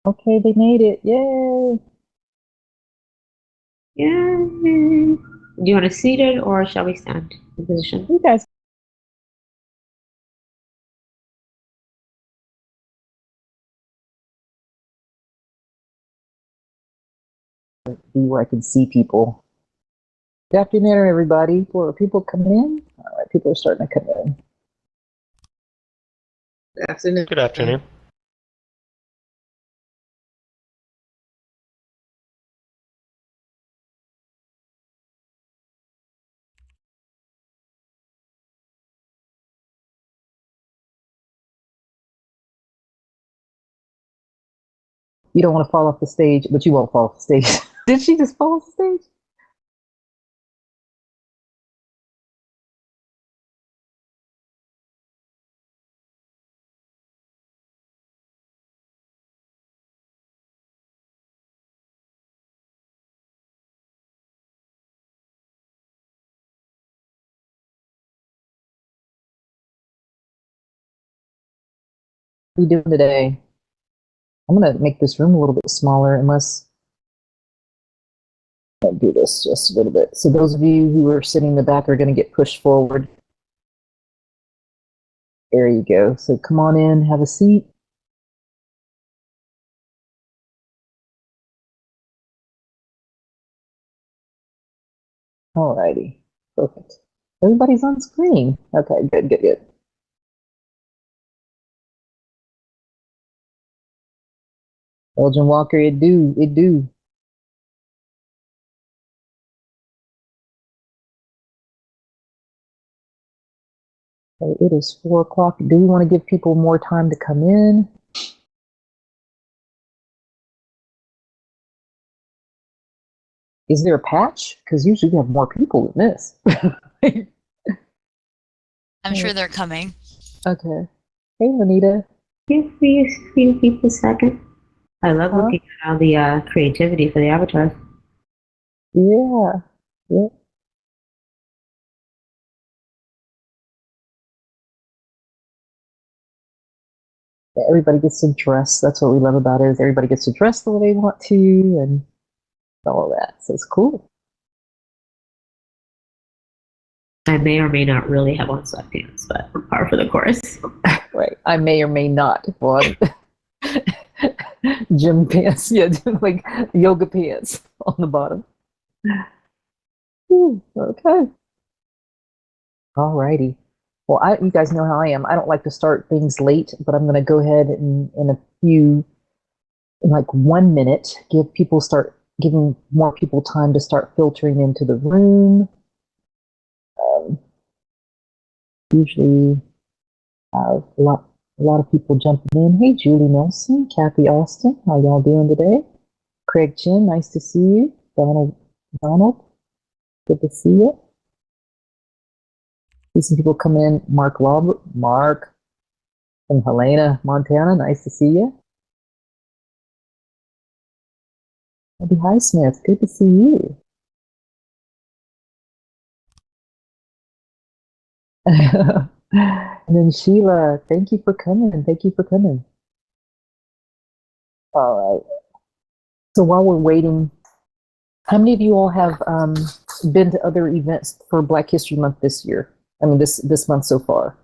Okay, they made it. Yay! Yay! Do you want to seated or shall we stand in position? You guys be where I can see people. Good afternoon, everybody. Are people coming in? All right, people are starting to come in. Good afternoon. Good afternoon. You don't want to fall off the stage, but you won't fall off the stage. Did she just fall off the stage? What are you doing today? I'm gonna make this room a little bit smaller unless I'll do this just a little bit. So those of you who are sitting in the back are gonna get pushed forward. There you go. So come on in, have a seat. Alrighty, perfect. Everybody's on screen. Okay, good, good, good. Elgin Walker, it do, it do. Okay, it is 4 o'clock. Do we want to give people more time to come in? Is there a patch? Because usually we have more people than this. I'm sure they're coming. Okay. Hey, Lanita. Give me a few people a second. I love looking at all the creativity for the avatars. Yeah. Yeah. Everybody gets to dress. That's what we love about it. Is everybody gets to dress the way they want to and all of that. So it's cool. I may or may not really have on sweatpants, but par for the course. Right. I may or may not want gym pants. Yeah, like yoga pants on the bottom. Ooh, okay. All righty. Well, you guys know how I am. I don't like to start things late, but I'm going to go ahead and in like 1 minute, giving more people time to start filtering into the room. Usually have a lot of people jumping in. Hey, Julie Nelson, Kathy Austin, how y'all doing today? Craig Chin, nice to see you. Donald, good to see you. See some people come in. Mark from Helena, Montana, nice to see you. Abby Highsmith, good to see you. And then Sheila, thank you for coming. Thank you for coming. All right. So while we're waiting, how many of you all have been to other events for Black History Month this year? I mean, this month so far.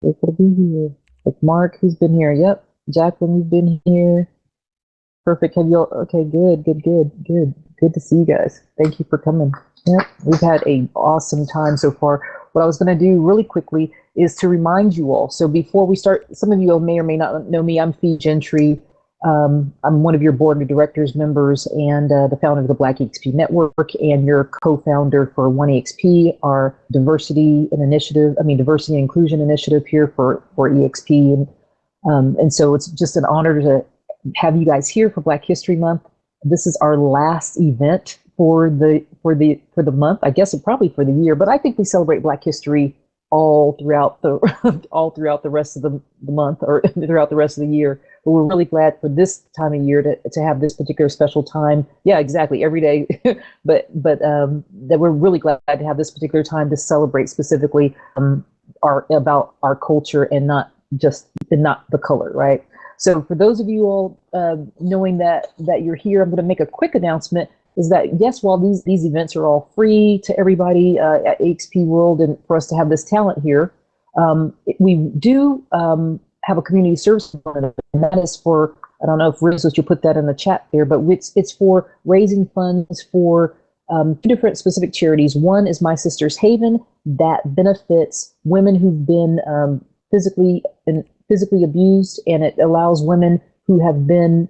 Grateful to be here. Like Mark, who's been here? Yep. Jacqueline, you've been here. Perfect. Have you all? Okay, good. Good to see you guys. Thank you for coming. Yep. We've had an awesome time so far. What I was going to do really quickly is to remind you all. So before we start, some of you may or may not know me. I'm Fee Gentry. I'm one of your board of directors members and the founder of the Black eXp Network and your co-founder for One eXp, our diversity and inclusion initiative here for eXp. And so it's just an honor to have you guys here for Black History Month. This is our last event for the month. I guess probably for the year, but I think we celebrate Black history all throughout the rest of the month or throughout the rest of the year. But we're really glad for this time of year to have this particular special time. Yeah, exactly, every day. but that we're really glad to have this particular time to celebrate specifically about our culture and not the color, right? So for those of you all knowing that you're here, I'm going to make a quick announcement. Is that yes, while these events are all free to everybody at eXp World and for us to have this talent here, we do have a community service component, and that is for, I don't know if Riz you put that in the chat there, but it's for raising funds for two different specific charities. One is My Sister's Haven, that benefits women who've been physically abused, and it allows women who have been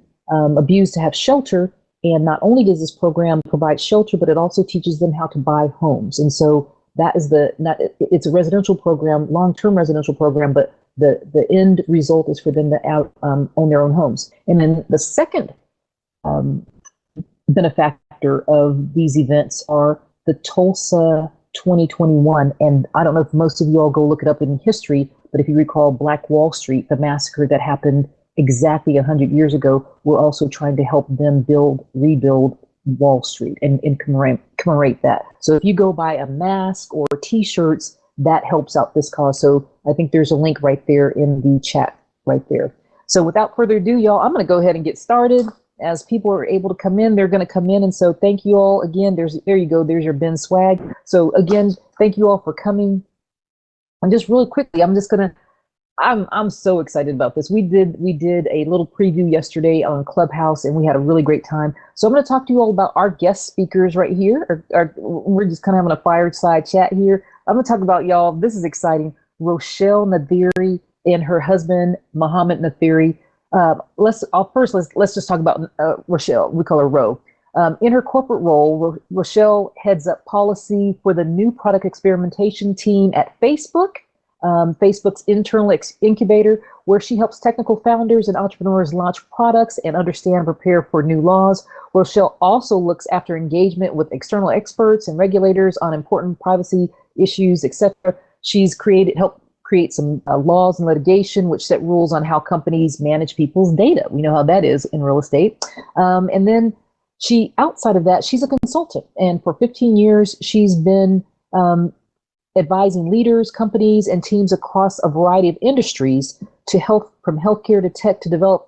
abused to have shelter. And not only does this program provide shelter, but it also teaches them how to buy homes. And so that is it's a residential program, long-term residential program, but the end result is for them to own their own homes. And then the second benefactor of these events are the Tulsa 2021. And I don't know if most of you all go look it up in history, but if you recall Black Wall Street, the massacre that happened exactly 100 years ago, we're also trying to help them rebuild Wall Street and commemorate that. So if you go buy a mask or t-shirts, that helps out this cause. So I think there's a link right there in the chat right there. So without further ado, y'all, I'm going to go ahead and get started. As people are able to come in, they're going to come in. And so thank you all again. There you go. There's your Ben swag. So again, thank you all for coming. And just really quickly, I'm so excited about this. We did a little preview yesterday on Clubhouse, and we had a really great time. So I'm going to talk to you all about our guest speakers right here. We're just kind of having a fireside chat here. I'm going to talk about, y'all, this is exciting, Rochelle Nathiri and her husband, Mohammed Nathiri. Let's just talk about Rochelle. We call her Ro. In her corporate role, Rochelle heads up policy for the new product experimentation team at Facebook. Facebook's internal incubator, where she helps technical founders and entrepreneurs launch products and understand and prepare for new laws. Rochelle also looks after engagement with external experts and regulators on important privacy issues, etc. She's helped create some laws and litigation, which set rules on how companies manage people's data. We know how that is in real estate. And then outside of that, she's a consultant. And for 15 years, she's been advising leaders, companies, and teams across a variety of industries from healthcare to tech to develop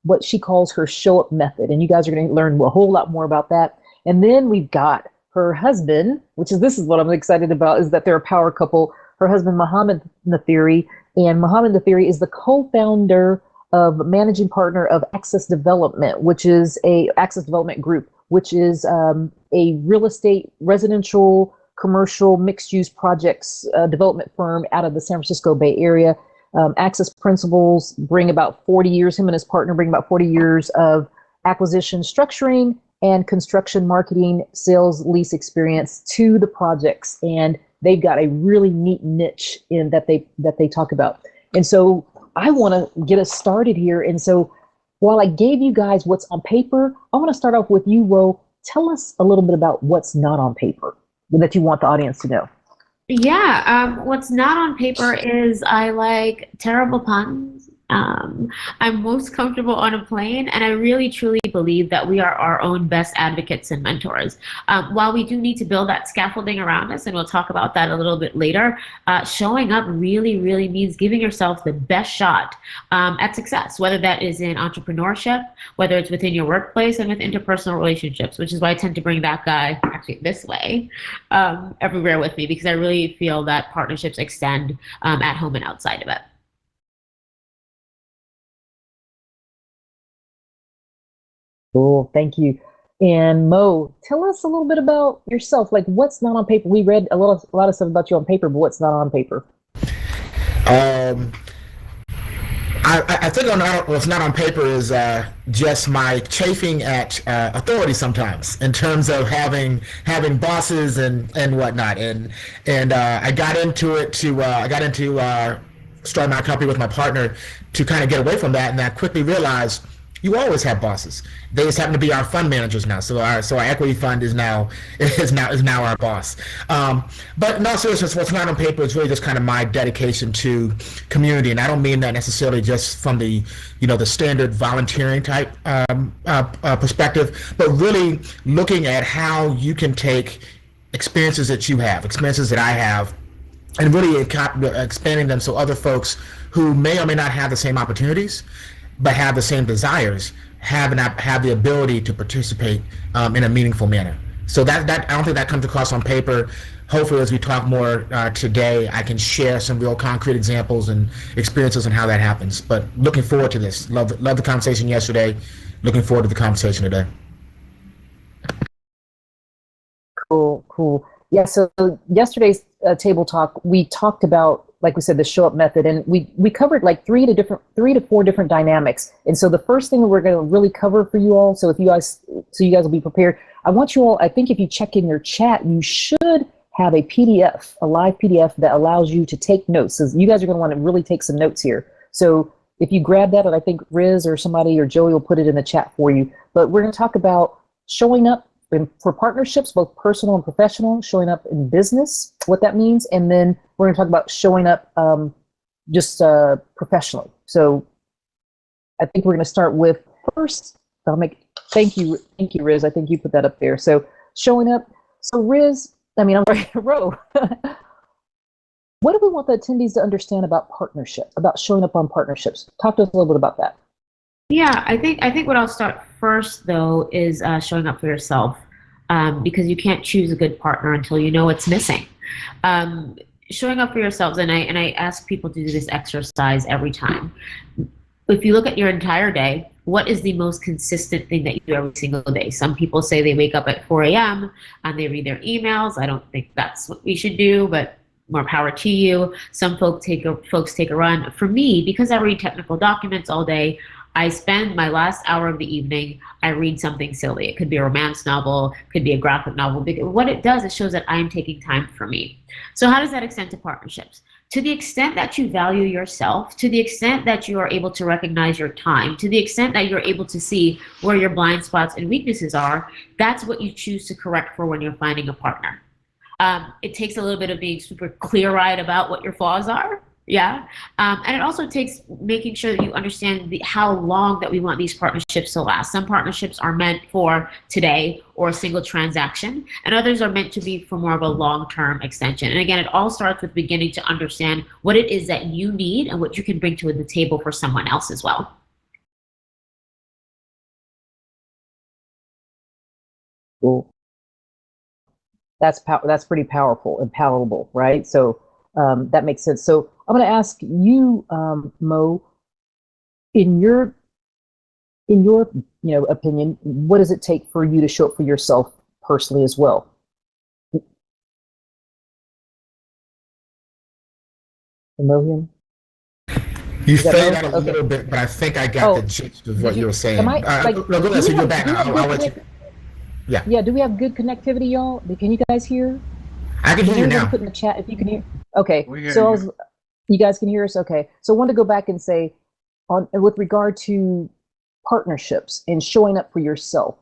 what she calls her show up method. And you guys are going to learn a whole lot more about that. And then we've got her husband, this is what I'm excited about, is that they're a power couple. Her husband, Mohammed Nathiri, and Mohammed Nathiri is the co-founder of managing partner of Access Development, which is Access Development Group, which is a real estate, residential, commercial, mixed-use projects development firm out of the San Francisco Bay Area. Access principals bring about 40 years, him and his partner bring about 40 years of acquisition structuring and construction marketing, sales, lease experience to the projects. And they've got a really neat niche in that they talk about. And so I want to get us started here. And so while I gave you guys what's on paper, I want to start off with you, Ro. Tell us a little bit about what's not on paper that you want the audience to know. Yeah, what's not on paper is I like terrible puns. I'm most comfortable on a plane, and I really truly believe that we are our own best advocates and mentors. While we do need to build that scaffolding around us, and we'll talk about that a little bit later, showing up really, really means giving yourself the best shot at success, whether that is in entrepreneurship, whether it's within your workplace and with interpersonal relationships, which is why I tend to bring that guy actually this way everywhere with me, because I really feel that partnerships extend at home and outside of it. Cool, thank you. And Mo, tell us a little bit about yourself. Like, what's not on paper? We read a lot of stuff about you on paper, but what's not on paper? I think what's not on paper is just my chafing at authority sometimes, in terms of having bosses and whatnot. And I got into starting my company with my partner to kind of get away from that, and I quickly realized you always have bosses. They just happen to be our fund managers now. So our equity fund is now our boss. But in all seriousness, what's not on paper is really just kind of my dedication to community, and I don't mean that necessarily just from the standard volunteering type perspective, but really looking at how you can take experiences that you have, experiences that I have, and really expanding them so other folks who may or may not have the same opportunities, but have the same desires, have the ability to participate in a meaningful manner. So that I don't think that comes across on paper. Hopefully, as we talk more today, I can share some real concrete examples and experiences on how that happens. But looking forward to this. Love the conversation yesterday. Looking forward to the conversation today. Cool. Yeah, so yesterday's table talk, we talked about, like we said, the show up method, and we covered like 3 to 4 different dynamics. And so the first thing we're going to really cover for you all, so you guys will be prepared. I want you all, I think if you check in your chat, you should have a PDF, a live PDF that allows you to take notes. So you guys are going to want to really take some notes here. So if you grab that, and I think Riz or somebody or Joey will put it in the chat for you. But we're going to talk about showing up for partnerships, both personal and professional, showing up in business, what that means, and then we're going to talk about showing up just professionally. So I think we're going to start with first. Thank you, Riz. I think you put that up there. So showing up. So Riz, I'm Ro. What do we want the attendees to understand about partnership, about showing up on partnerships? Talk to us a little bit about that. Yeah, I think what I'll start first though is showing up for yourself, because you can't choose a good partner until you know what's missing. Showing up for yourselves, and I ask people to do this exercise every time. If you look at your entire day, what is the most consistent thing that you do every single day? Some people say they wake up at 4 a.m. and they read their emails. I don't think that's what we should do, but more power to you. Some folks take a run. For me, because I read technical documents all day, I spend my last hour of the evening, I read something silly. It could be a romance novel, could be a graphic novel. Because what it does, it shows that I'm taking time for me. So how does that extend to partnerships? To the extent that you value yourself, to the extent that you are able to recognize your time, to the extent that you're able to see where your blind spots and weaknesses are, that's what you choose to correct for when you're finding a partner. It takes a little bit of being super clear-eyed about what your flaws are. Yeah, and it also takes making sure that you understand how long that we want these partnerships to last. Some partnerships are meant for today or a single transaction, and others are meant to be for more of a long-term extension. And again, it all starts with beginning to understand what it is that you need and what you can bring to the table for someone else as well. Cool. That's pretty powerful and palatable, right? So that makes sense. So I'm going to ask you, Mo, in your opinion, what does it take for you to show up for yourself personally as well? Mo, you faded out a little bit, but I think I got the gist of what you were saying. No, go ahead. So you're back. I'll let you. Yeah. Yeah. Do we have good connectivity, y'all? Can you guys hear? I can hear you now. Put in the chat if you can hear. Okay. You guys can hear us. Okay. So I want to go back and say, with regard to partnerships and showing up for yourself.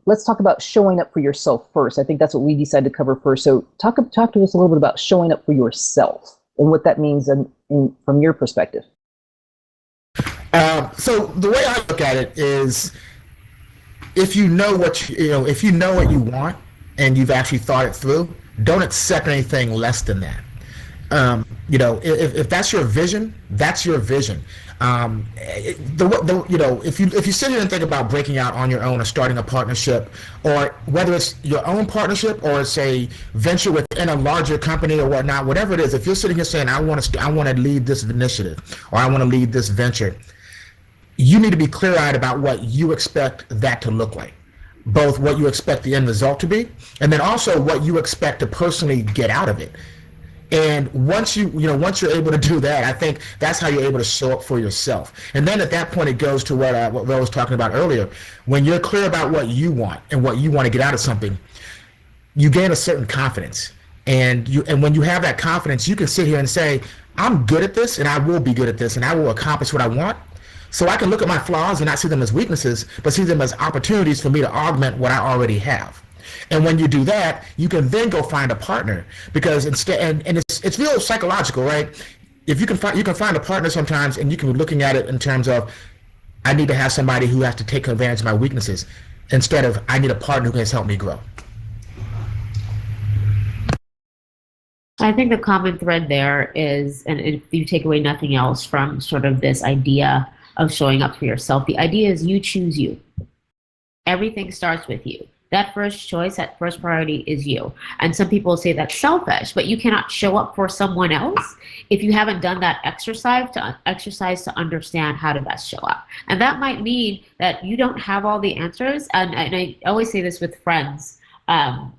Let's talk about showing up for yourself first. I think that's what we decided to cover first. So talk to us a little bit about showing up for yourself and what that means from your perspective. So the way I look at it is, if you know what you want and you've actually thought it through, don't accept anything less than that. If that's your vision, that's your vision. If you sit here and think about breaking out on your own or starting a partnership, or whether it's your own partnership or it's a venture within a larger company or whatnot, whatever it is, if you're sitting here saying, I want to lead this initiative or I want to lead this venture, you need to be clear-eyed about what you expect that to look like. Both what you expect the end result to be, and then also what you expect to personally get out of it. And once you're able to do that, I think that's how you're able to show up for yourself. And then at that point, it goes to what Ro was talking about earlier. When you're clear about what you want and what you want to get out of something, you gain a certain confidence. And when you have that confidence, you can sit here and say, I'm good at this, and I will be good at this, and I will accomplish what I want. So I can look at my flaws and not see them as weaknesses, but see them as opportunities for me to augment what I already have. And when you do that, you can then go find a partner, because instead, and it's real psychological, right? If you can find a partner sometimes, and you can be looking at it in terms of, I need to have somebody who has to take advantage of my weaknesses, instead of, I need a partner who can help me grow. I think the common thread there is, and if you take away nothing else from sort of this idea of showing up for yourself, the idea is you choose you. Everything starts with you. That first choice, that first priority is you. And some people say that's selfish, but you cannot show up for someone else if you haven't done that exercise to understand how to best show up. And that might mean that you don't have all the answers. And I always say this with friends. My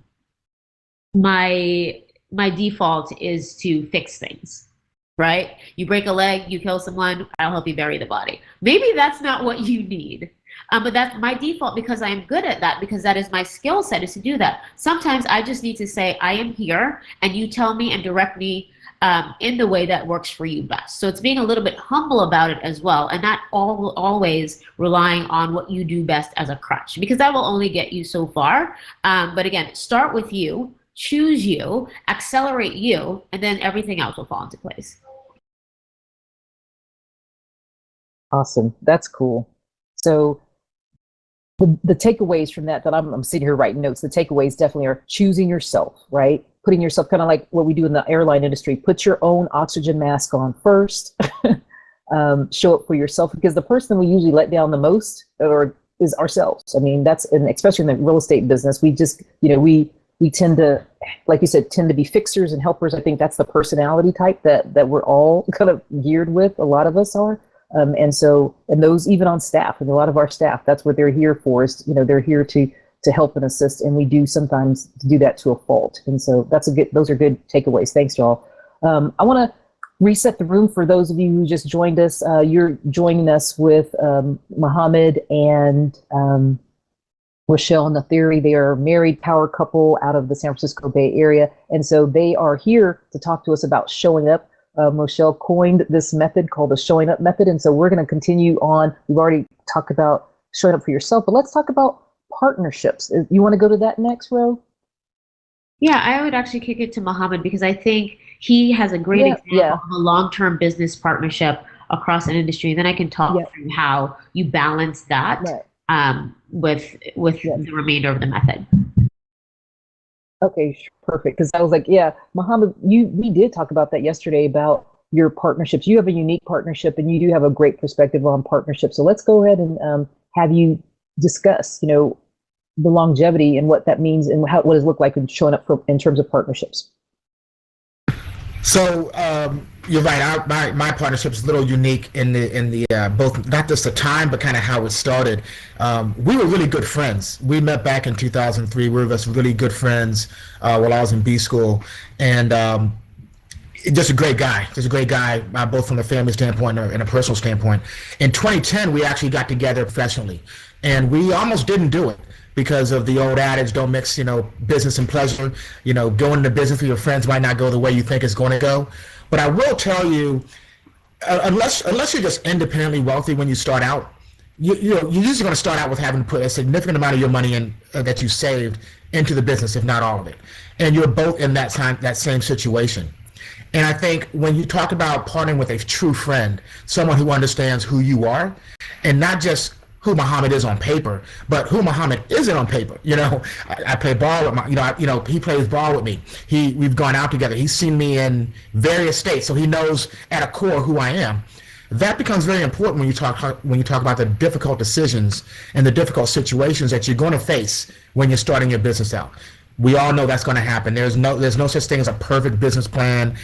default is to fix things, right? You break a leg, you kill someone, I'll help you bury the body. Maybe that's not what you need. But that's my default because I am good at that, because that is my skill set, is to do that. Sometimes I just need to say, I am here, and you tell me and direct me in the way that works for you best. So it's being a little bit humble about it as well, and not always relying on what you do best as a crutch, because that will only get you so far. But again, start with you, choose you, accelerate you, and then everything else will fall into place. Awesome. That's cool. So the takeaways from that I'm sitting here writing notes, the takeaways definitely are choosing yourself, right? Putting yourself, kind of like what we do in the airline industry, put your own oxygen mask on first. Show up for yourself, because the person we usually let down the most is ourselves. I mean, and especially in the real estate business, we just, we tend to, like you said, tend to be fixers and helpers. I think that's the personality type that we're all kind of geared with. A lot of us are. And those even on staff, and a lot of our staff, that's what they're here for, is, they're here to help and assist. And we do sometimes do that to a fault. And so those are good takeaways. Thanks, y'all. I want to reset the room for those of you who just joined us. You're joining us with Mohammed and Rochelle and Theory. They are a married power couple out of the San Francisco Bay Area. And so they are here to talk to us about showing up. Rochelle coined this method called the showing up method. And so we're going to continue on. We've already talked about showing up for yourself, but let's talk about partnerships. You want to go to that next, Ro? Yeah, I would actually kick it to Mohammed, because I think he has a great example of a long-term business partnership across an industry. And then I can talk through how you balance that with the remainder of the method. Okay, perfect. Because I was like, Mohammed, we did talk about that yesterday, about your partnerships. You have a unique partnership, and you do have a great perspective on partnerships. So let's go ahead and have you discuss, the longevity and what that means, and what does it look like in showing up in terms of partnerships. So you're right. My partnership is a little unique in the both, not just the time, but kind of how it started. We were really good friends. We met back in 2003. We were just really good friends while I was in B school, and just a great guy. Both from a family standpoint and a personal standpoint. In 2010, we actually got together professionally, and we almost didn't do it, because of the old adage, don't mix, business and pleasure. Going into business with your friends might not go the way you think it's going to go. But I will tell you, unless you're just independently wealthy when you start out, you're usually going to start out with having to put a significant amount of your money in that you saved into the business, if not all of it. And you're both in that same situation. And I think when you talk about partnering with a true friend, someone who understands who you are, and not just who Muhammad is on paper, but who Muhammad isn't on paper. I play ball with he plays ball with me. We've gone out together. He's seen me in various states, so he knows at a core who I am. That becomes very important when you talk about the difficult decisions and the difficult situations that you're going to face when you're starting your business out. We all know that's going to happen. There's no such thing as a perfect business plan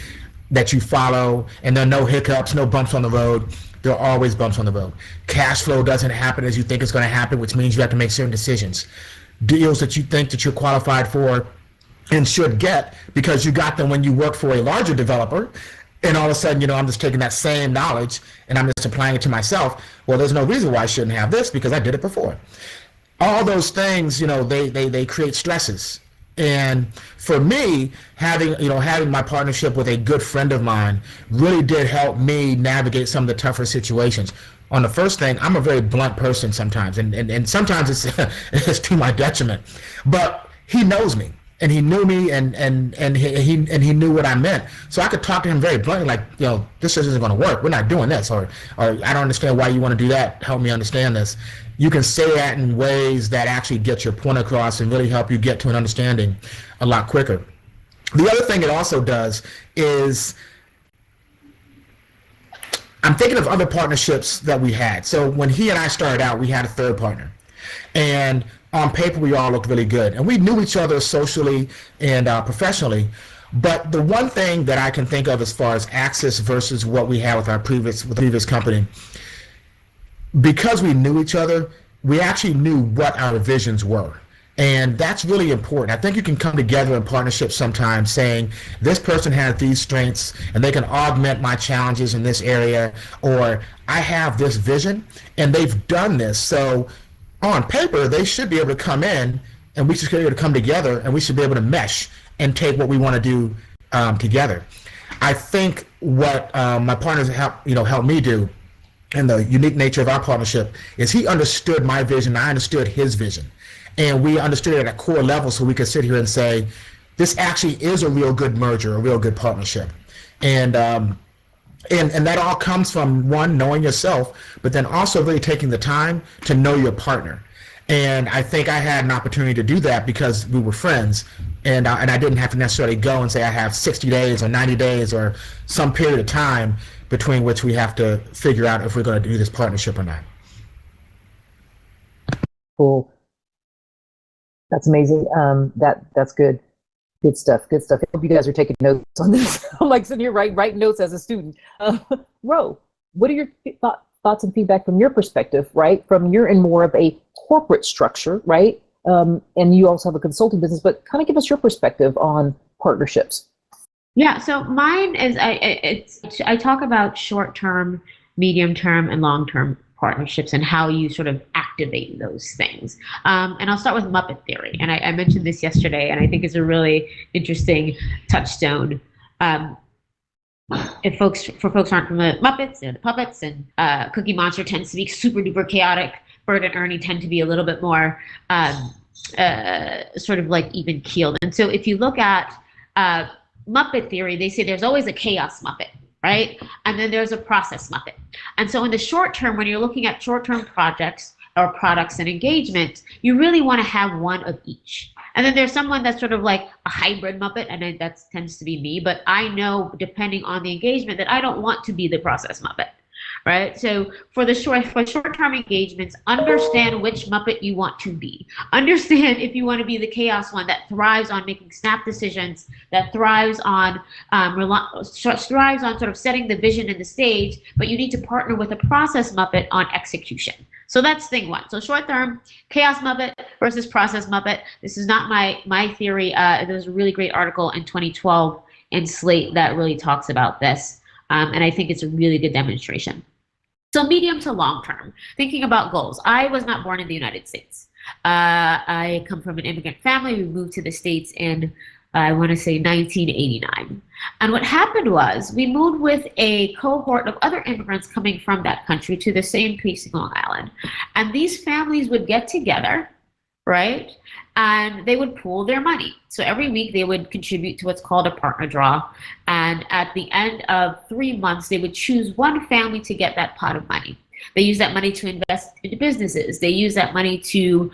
that you follow, and there are no hiccups, no bumps on the road. There are always bumps on the road. Cash flow doesn't happen as you think it's going to happen, which means you have to make certain decisions. Deals that you think that you're qualified for and should get because you got them when you work for a larger developer, and all of a sudden, I'm just taking that same knowledge and I'm just applying it to myself. Well, there's no reason why I shouldn't have this because I did it before. All those things, they create stresses. And for me, having my partnership with a good friend of mine really did help me navigate some of the tougher situations. On the first thing, I'm a very blunt person sometimes, and sometimes it's to my detriment. But he knows me, and he knew me, and he knew what I meant. So I could talk to him very bluntly, like, this isn't going to work. We're not doing this, or I don't understand why you want to do that. Help me understand this. You can say that in ways that actually get your point across and really help you get to an understanding a lot quicker. The other thing it also does is I'm thinking of other partnerships that we had. So when he and I started out, we had a third partner. And on paper, we all looked really good. And we knew each other socially and professionally. But the one thing that I can think of as far as access versus what we had with our previous company, because we knew each other, we actually knew what our visions were. And that's really important. I think you can come together in partnership sometimes saying, this person has these strengths and they can augment my challenges in this area, or I have this vision and they've done this. So on paper, they should be able to come in and we should be able to come together and we should be able to mesh and take what we want to do together. I think what my partners helped me do, and the unique nature of our partnership, is he understood my vision, I understood his vision. And we understood it at a core level, so we could sit here and say, this actually is a real good merger, a real good partnership. And that all comes from, one, knowing yourself, but then also really taking the time to know your partner. And I think I had an opportunity to do that because we were friends, and I didn't have to necessarily go and say I have 60 days or 90 days or some period of time between which we have to figure out if we're going to do this partnership or not. Cool. That's amazing. That's good. Good stuff. Good stuff. I hope you guys are taking notes on this. I'm like sitting here writing notes as a student. Ro, what are your thoughts and feedback from your perspective, right? From you're in more of a corporate structure, right? And you also have a consulting business, but kind of give us your perspective on partnerships. Yeah, so mine is I talk about short-term, medium-term, and long-term partnerships and how you sort of activate those things. And I'll start with Muppet theory. And I mentioned this yesterday, and I think it's a really interesting touchstone. For folks aren't familiar with Muppets, they're the puppets, and Cookie Monster tends to be super duper chaotic. Bert and Ernie tend to be a little bit more sort of like even keeled. And so if you look at Muppet theory, they say there's always a chaos Muppet, right? And then there's a process Muppet. And so in the short term, when you're looking at short-term projects or products and engagement, you really want to have one of each. And then there's someone that's sort of like a hybrid Muppet, and that tends to be me, but I know, depending on the engagement, that I don't want to be the process Muppet. Right? So for short-term engagements, understand which Muppet you want to be. Understand if you want to be the chaos one that thrives on making snap decisions, that thrives on sort of setting the vision and the stage, but you need to partner with a process Muppet on execution. So that's thing one. So short-term, chaos Muppet versus process Muppet. This is not my theory. There was a really great article in 2012 in Slate that really talks about this. And I think it's a really good demonstration. So medium to long term, thinking about goals. I was not born in the United States. I come from an immigrant family. We moved to the States in, I want to say 1989. And what happened was we moved with a cohort of other immigrants coming from that country to the same place in Long Island. And these families would get together, right? And they would pool their money. So every week they would contribute to what's called a partner draw. And at the end of 3 months, they would choose one family to get that pot of money. They use that money to invest into businesses. They use that money to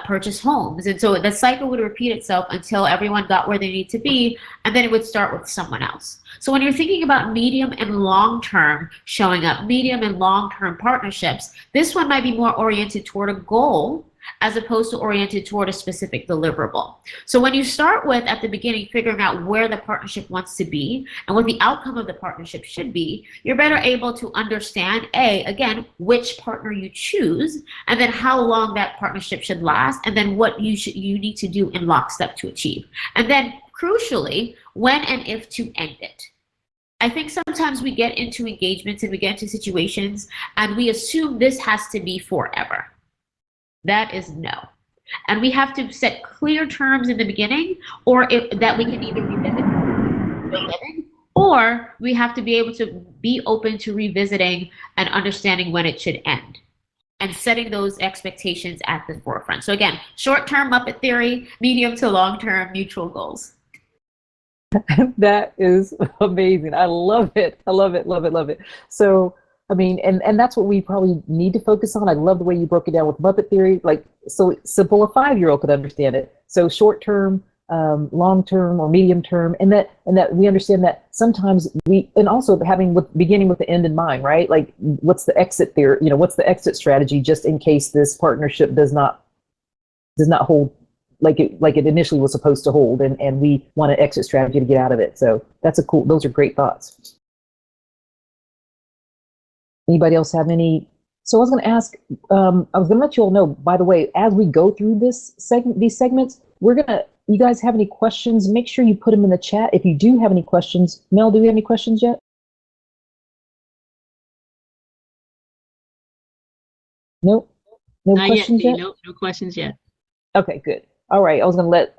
purchase homes. And so the cycle would repeat itself until everyone got where they need to be, and then it would start with someone else. So when you're thinking about medium and long-term showing up, medium and long-term partnerships, this one might be more oriented toward a goal as opposed to oriented toward a specific deliverable. So when you start with, at the beginning, figuring out where the partnership wants to be and what the outcome of the partnership should be, you're better able to understand, again, which partner you choose, and then how long that partnership should last, and then what you need to do in lockstep to achieve. And then, crucially, when and if to end it. I think sometimes we get into engagements and we get into situations and we assume this has to be forever. That is no. And we have to set clear terms in the beginning, or that we can either revisit, or we have to be able to be open to revisiting and understanding when it should end and setting those expectations at the forefront. So again, short-term Muppet theory, medium to long-term mutual goals. That is amazing. I love it. I love it, love it, love it. So I mean, and that's what we probably need to focus on. I love the way you broke it down with Muppet theory, like so simple a 5-year-old could understand it. So short term, long term or medium term, and that we understand that sometimes and also beginning with the end in mind, right? Like, what's the exit there? What's the exit strategy just in case this partnership does not hold like it initially was supposed to hold, and we want an exit strategy to get out of it. So those are great thoughts. Anybody else have any? So I was going to ask, I was going to let you all know, by the way, as we go through these segments, you guys have any questions, make sure you put them in the chat. If you do have any questions, Mel, do we have any questions yet? No Not questions yet? No questions yet. Okay, good. All right, I was going to let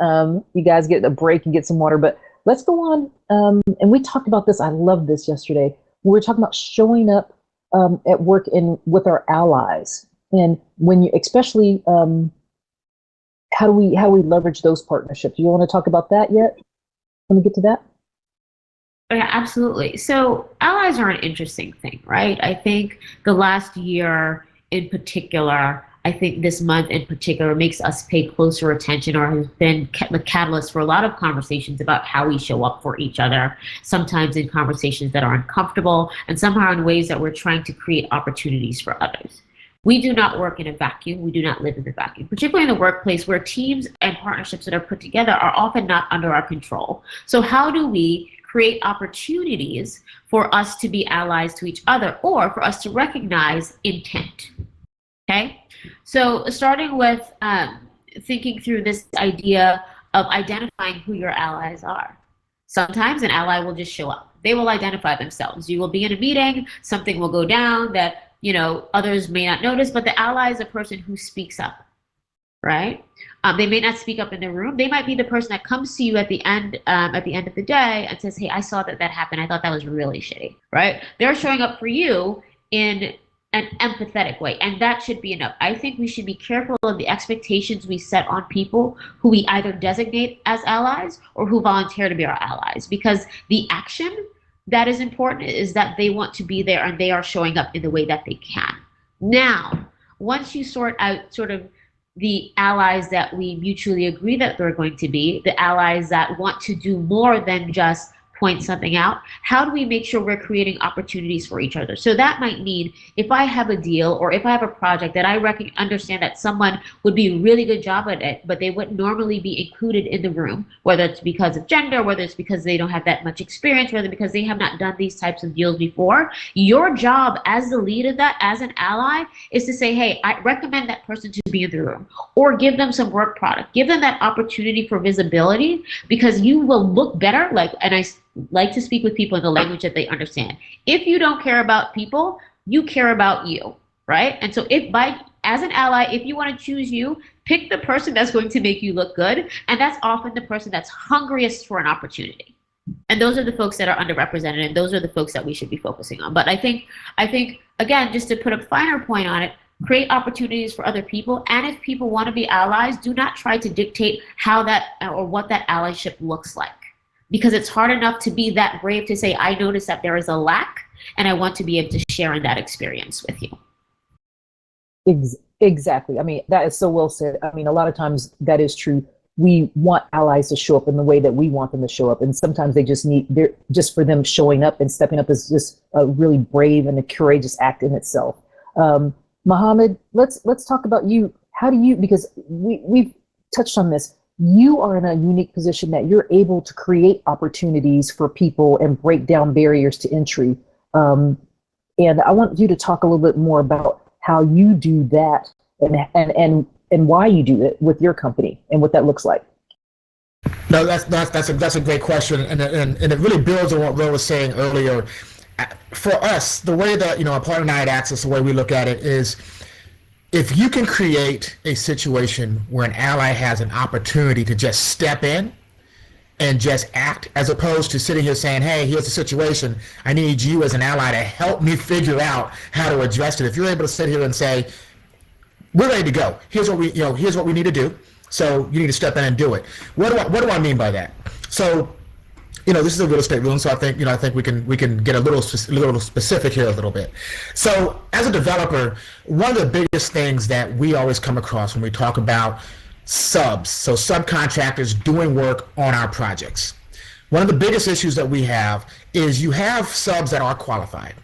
you guys get a break and get some water, but let's go on. And we talked about this, I love this yesterday. We were talking about showing up at work with our allies, and especially how do we leverage those partnerships? Do you want to talk about that yet? Let me get to that. Yeah, absolutely. So allies are an interesting thing, right? I think the last year in particular, I think this month in particular makes us pay closer attention, or has been the catalyst for a lot of conversations about how we show up for each other, sometimes in conversations that are uncomfortable, and somehow in ways that we're trying to create opportunities for others. We do not work in a vacuum. We do not live in a vacuum, particularly in the workplace where teams and partnerships that are put together are often not under our control. So how do we create opportunities for us to be allies to each other, or for us to recognize intent? Okay, so starting with thinking through this idea of identifying who your allies are. Sometimes an ally will just show up. They will identify themselves. You will be in a meeting, something will go down that others may not notice, but the ally is a person who speaks up, right? They may not speak up in the room. They might be the person that comes to you at the end of the day and says, "Hey, I saw that happened. I thought that was really shitty," right? They're showing up for you in an empathetic way, and that should be enough. I think we should be careful of the expectations we set on people who we either designate as allies or who volunteer to be our allies, because the action that is important is that they want to be there and they are showing up in the way that they can. Now, once you sort out sort of the allies that we mutually agree that they're going to be, the allies that want to do more than just point something out, how do we make sure we're creating opportunities for each other? So that might mean if I have a deal or if I have a project that I understand that someone would be a really good job at it, but they wouldn't normally be included in the room, whether it's because of gender, whether it's because they don't have that much experience, whether because they have not done these types of deals before, your job as the lead of that, as an ally, is to say, hey, I recommend that person to be in the room, or give them some work product, give them that opportunity for visibility, because you will look better. And I like to speak with people in the language that they understand. If you don't care about people, you care about you, right? And so as an ally, if you want to choose you, pick the person that's going to make you look good, and that's often the person that's hungriest for an opportunity. And those are the folks that are underrepresented, and those are the folks that we should be focusing on. But I think again, just to put a finer point on it, create opportunities for other people, and if people want to be allies, do not try to dictate how that or what that allyship looks like. Because it's hard enough to be that brave to say, I notice that there is a lack, and I want to be able to share in that experience with you. Exactly. I mean, that is so well said. I mean, a lot of times that is true. We want allies to show up in the way that we want them to show up. And sometimes just for them showing up and stepping up is just a really brave and a courageous act in itself. Mohammed, let's talk about you. How do you, because we've touched on this, you are in a unique position that you're able to create opportunities for people and break down barriers to entry. And I want you to talk a little bit more about how you do that and why you do it with your company and what that looks like. No, that's a great question, and it really builds on what Will was saying earlier. For us, the way that our partner and I at Access, the way we look at it is, if you can create a situation where an ally has an opportunity to just step in and just act, as opposed to sitting here saying, hey, here's the situation, I need you as an ally to help me figure out how to address it. If you're able to sit here and say, we're ready to go, here's what we need to do, so you need to step in and do it. What do I mean by that? So, this is a real estate room, so I think we can get a little specific here a little bit. So, as a developer, one of the biggest things that we always come across when we talk about subs, so subcontractors doing work on our projects. One of the biggest issues that we have is you have subs that are qualified.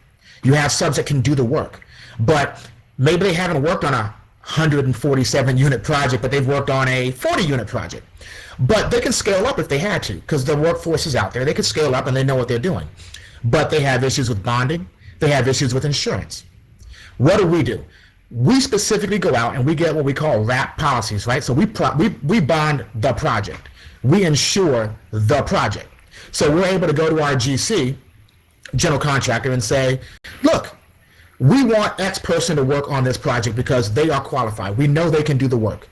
You have subs that can do the work, but maybe they haven't worked on a 147 unit project, but they've worked on a 40 unit project. But they can scale up if they had to, because the workforce is out there. They can scale up and they know what they're doing. But they have issues with bonding. They have issues with insurance. What do? We specifically go out and we get what we call wrap policies, right? So we bond the project. We insure the project. So we're able to go to our GC, general contractor, and say, look, we want X person to work on this project because they are qualified. We know they can do the work.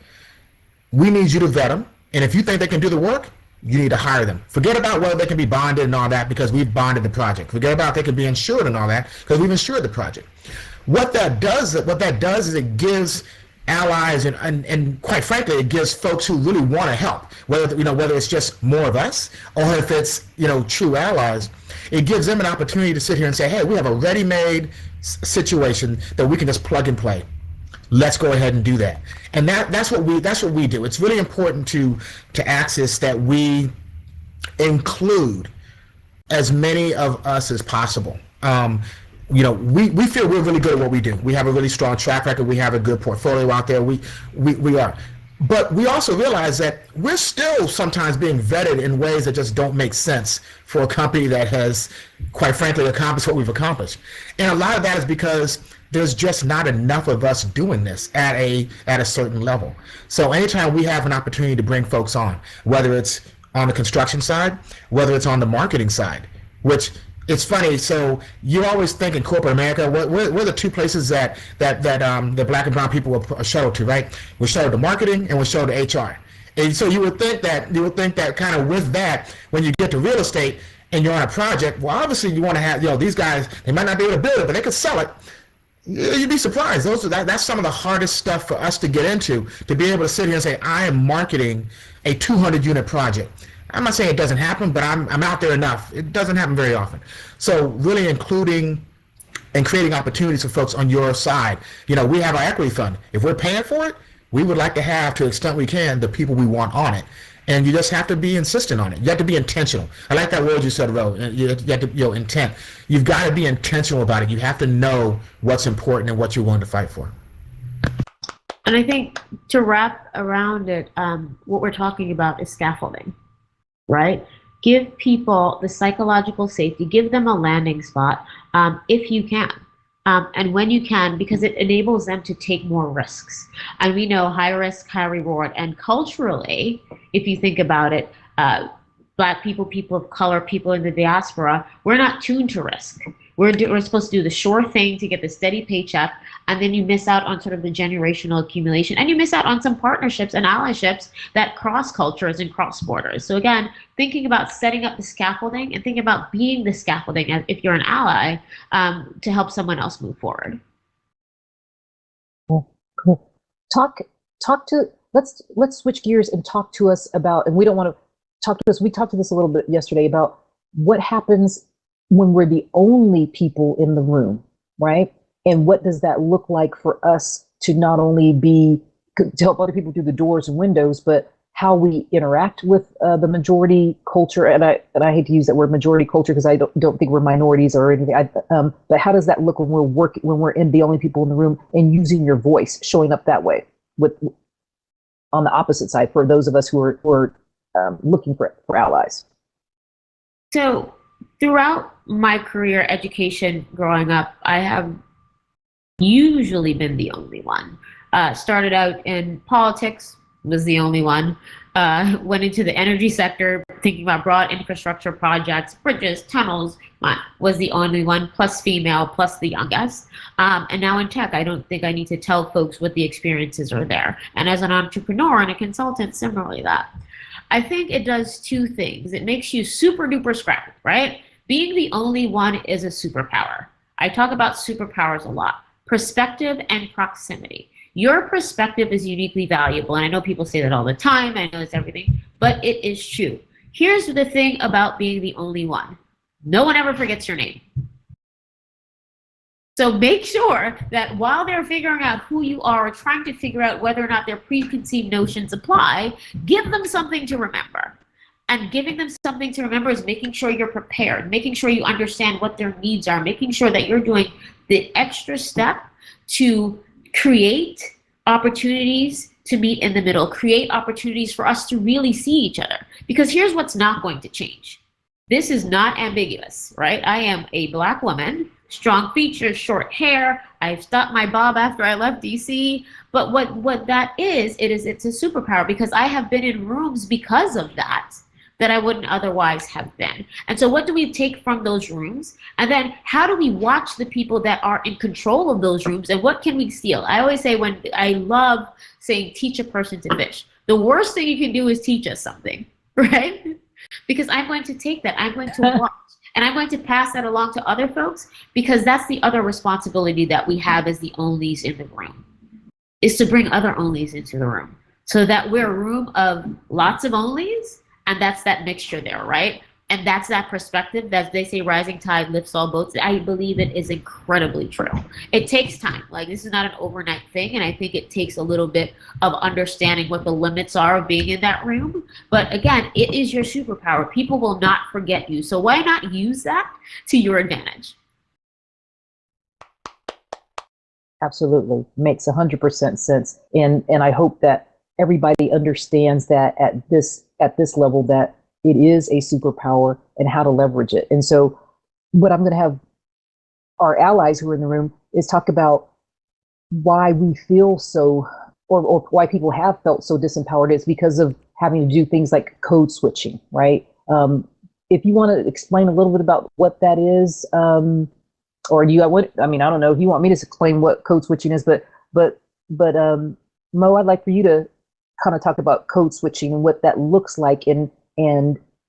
We need you to vet them. And if you think they can do the work, you need to hire them. Forget about whether they can be bonded and all that, because we've bonded the project. Forget about they can be insured and all that, because we've insured the project. What that does is it gives allies and quite frankly, it gives folks who really want to help, whether it's just more of us or if it's true allies, it gives them an opportunity to sit here and say, hey, we have a ready-made situation that we can just plug and play. Let's go ahead and do that. And that's what we do. It's really important to Axis that we include as many of us as possible. We feel we're really good at what we do. We have a really strong track record. We have a good portfolio out there. We are. But we also realize that we're still sometimes being vetted in ways that just don't make sense for a company that has, quite frankly, accomplished what we've accomplished. And a lot of that is because there's just not enough of us doing this at a certain level. So anytime we have an opportunity to bring folks on, whether it's on the construction side, whether it's on the marketing side, which it's funny. So you always think in corporate America, we're the two places that the black and brown people are shuttled to, right? We're shuttled to marketing and we're shuttled to HR. And so you would think that kind of with that, when you get to real estate and you're on a project, well, obviously you want to have, these guys, they might not be able to build it, but they could sell it. You'd be surprised. That's some of the hardest stuff for us to get into, to be able to sit here and say, I am marketing a 200 unit project. I'm not saying it doesn't happen, but I'm out there enough. It doesn't happen very often. So really including and creating opportunities for folks on your side. We have our equity fund. If we're paying for it, we would like to have, to the extent we can, the people we want on it. And you just have to be insistent on it. You have to be intentional. I like that word you said, Ro. You have to, intent. You've got to be intentional about it. You have to know what's important and what you're willing to fight for. And I think to wrap around it, what we're talking about is scaffolding, right? Give people the psychological safety, give them a landing spot if you can. And when you can, because it enables them to take more risks. And we know high risk, high reward. And culturally, if you think about it, Black people, people of color, people in the diaspora, we're not tuned to risk. We're supposed to do the sure thing to get the steady paycheck, and then you miss out on sort of the generational accumulation, and you miss out on some partnerships and allyships that cross cultures and cross borders. So again, thinking about setting up the scaffolding and thinking about being the scaffolding as if you're an ally to help someone else move forward. Cool. Let's switch gears and talk to us about, and we don't want to talk to us. We talked to this a little bit yesterday about what happens when we're the only people in the room, right? And what does that look like for us to not only to help other people through the doors and windows, but how we interact with the majority culture. And I hate to use that word majority culture because I don't think we're minorities or anything. But how does that look when we're in the only people in the room and using your voice, showing up that way on the opposite side for those of us who are looking for allies? So throughout my career, education, growing up, I have usually been the only one. Started out in politics, was the only one. Went into the energy sector, thinking about broad infrastructure projects, bridges, tunnels, was the only one, plus female, plus the youngest. And now in tech, I don't think I need to tell folks what the experiences are there. And as an entrepreneur and a consultant, similarly that. I think it does two things. It makes you super duper scrappy, right? Being the only one is a superpower. I talk about superpowers a lot. Perspective and proximity. Your perspective is uniquely valuable, and I know people say that all the time, I know it's everything, but it is true. Here's the thing about being the only one. No one ever forgets your name. So make sure that while they're figuring out who you are or trying to figure out whether or not their preconceived notions apply, give them something to remember. And giving them something to remember is making sure you're prepared, making sure you understand what their needs are, making sure that you're doing the extra step to create opportunities to meet in the middle, create opportunities for us to really see each other. Because here's what's not going to change. This is not ambiguous, right? I am a Black woman, strong features, short hair. I've stopped my bob after I left DC. But what that is, it's a superpower because I have been in rooms because of that I wouldn't otherwise have been. And so what do we take from those rooms? And then how do we watch the people that are in control of those rooms and what can we steal? I always say I love saying teach a person to fish. The worst thing you can do is teach us something, right? Because I'm going to take that, I'm going to watch, and I'm going to pass that along to other folks because that's the other responsibility that we have as the onlys in the room, is to bring other onlys into the room so that we're a room of lots of onlys. And that's that mixture there, right? And that's that perspective that they say rising tide lifts all boats. I believe it is incredibly true. It takes time. Like this is not an overnight thing. And I think it takes a little bit of understanding what the limits are of being in that room. But again, it is your superpower. People will not forget you. So why not use that to your advantage? Absolutely. Makes 100% sense. And I hope that everybody understands that at this level that it is a superpower and how to leverage it. And so what I'm going to have our allies who are in the room is talk about why we feel so, or why people have felt so disempowered is because of having to do things like code switching, right? If you want to explain a little bit about what that is, or do you, I don't know if you want me to explain what code switching is, but Mo, I'd like for you to kind of talk about code switching and what that looks like and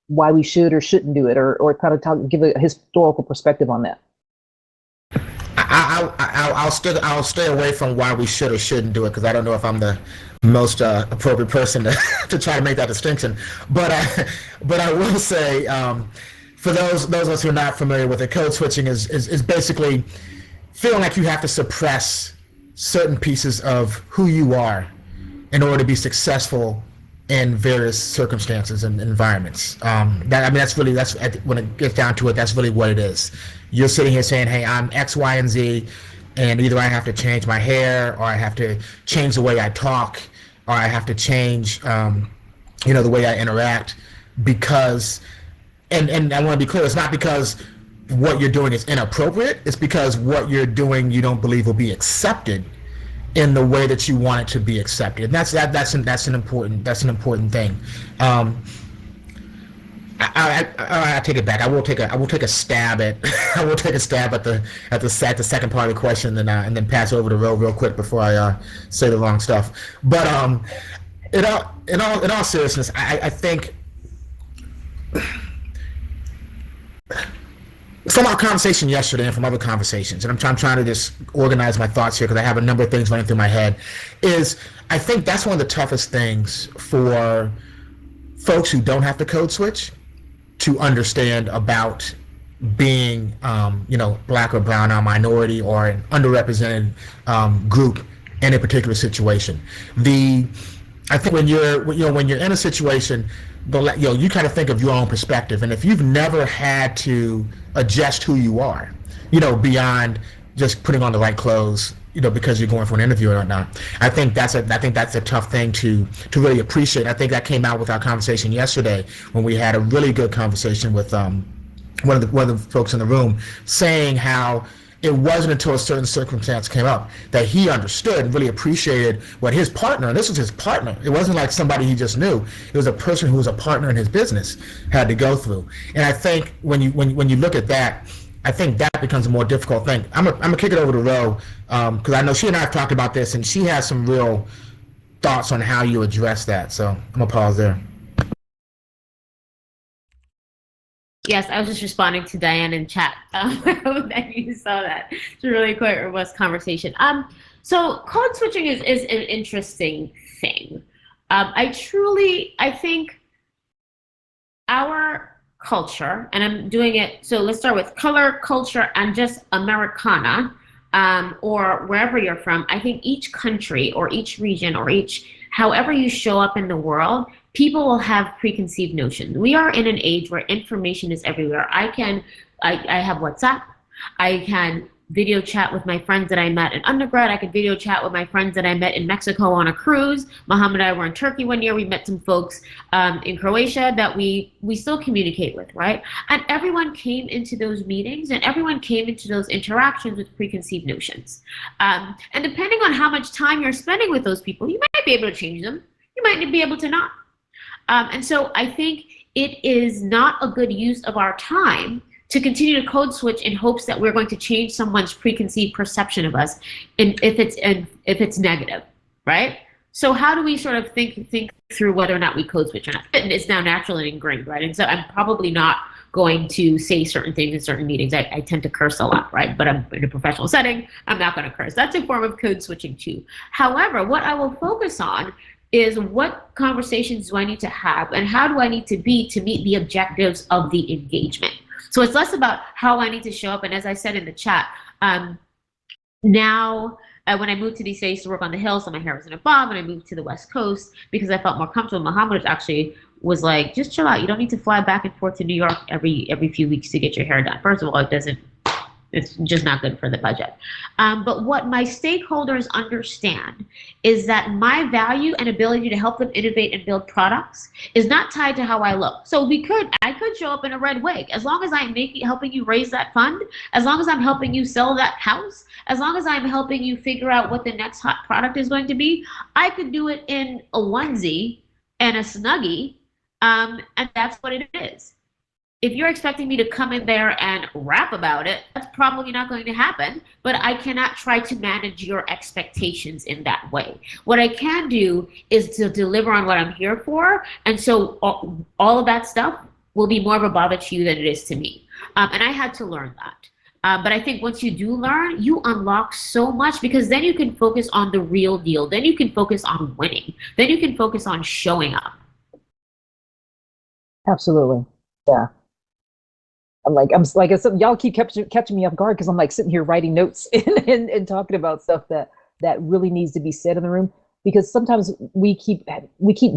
why we should or shouldn't do it, or kind of give a historical perspective on that. I'll stay away from why we should or shouldn't do it because I don't know if I'm the most appropriate person to try to make that distinction. But I will say for those of us who are not familiar with it, code switching is basically feeling like you have to suppress certain pieces of who you are in order to be successful in various circumstances and environments. That's when it gets down to it, that's really what it is. You're sitting here saying, hey, I'm X, Y, and Z, and either I have to change my hair, or I have to change the way I talk, or I have to change, the way I interact, because, and I want to be clear, it's not because what you're doing is inappropriate, it's because what you're doing you don't believe will be accepted in the way that you want it to be accepted. And that's an important thing. I take it back. I will take a stab at the second part of the question, and then pass over to Ro real quick before I say the wrong stuff. But in all seriousness, I think from our conversation yesterday and from other conversations, and I'm trying to just organize my thoughts here because I have a number of things running through my head, is I think that's one of the toughest things for folks who don't have to code switch to understand about being, Black or brown or minority or an underrepresented group in a particular situation. I think when you're in a situation, you kind of think of your own perspective, and if you've never had to adjust who you are, beyond just putting on the right clothes, because you're going for an interview or not, I think that's a tough thing to really appreciate. I think that came out with our conversation yesterday when we had a really good conversation with one of the folks in the room, saying how it wasn't until a certain circumstance came up that he understood and really appreciated what his partner, and this was his partner, it wasn't like somebody he just knew, it was a person who was a partner in his business, had to go through. And I think when you look at that, I think that becomes a more difficult thing. I'm gonna kick it over to Ro, because I know she and I have talked about this, and she has some real thoughts on how you address that. So I'm gonna pause there. Yes, I was just responding to Diane in chat. I hope that you saw that. It's a really quite robust conversation. So code switching is an interesting thing. I think our culture, and I'm doing it, so let's start with color, culture, and just Americana. or wherever you're from, I think each country or each region or however you show up in the world, people will have preconceived notions. We are in an age where information is everywhere. I have WhatsApp. I can video chat with my friends that I met in undergrad. I could video chat with my friends that I met in Mexico on a cruise. Muhammad and I were in Turkey one year. We met some folks in Croatia that we still communicate with, right? And everyone came into those meetings and everyone came into those interactions with preconceived notions. And depending on how much time you're spending with those people, you might be able to change them. You might be able to not. And so I think it is not a good use of our time to continue to code switch in hopes that we're going to change someone's preconceived perception of us, if it's negative, right? So how do we sort of think through whether or not we code switch or not? It's now naturally ingrained, right? And so I'm probably not going to say certain things in certain meetings. I tend to curse a lot, right? But I'm in a professional setting, I'm not going to curse. That's a form of code switching too. However, what I will focus on is what conversations do I need to have and how do I need to be to meet the objectives of the engagement? So it's less about how I need to show up. And as I said in the chat, now when I moved to these states to work on the Hill, so my hair was in a bob, and I moved to the West Coast because I felt more comfortable. Muhammad actually was like, just chill out. You don't need to fly back and forth to New York every few weeks to get your hair done. First of all, it's just not good for the budget. But what my stakeholders understand is that my value and ability to help them innovate and build products is not tied to how I look. So I could show up in a red wig. As long as I'm helping you raise that fund, as long as I'm helping you sell that house, as long as I'm helping you figure out what the next hot product is going to be, I could do it in a onesie and a Snuggie, and that's what it is. If you're expecting me to come in there and rap about it, that's probably not going to happen, but I cannot try to manage your expectations in that way. What I can do is to deliver on what I'm here for, and so all of that stuff will be more of a bother to you than it is to me. And I had to learn that. But I think once you do learn, you unlock so much because then you can focus on the real deal. Then you can focus on winning. Then you can focus on showing up. Absolutely. Yeah. I'm like I said, y'all keep catching me off guard because I'm like sitting here writing notes and talking about stuff that really needs to be said in the room, because sometimes we keep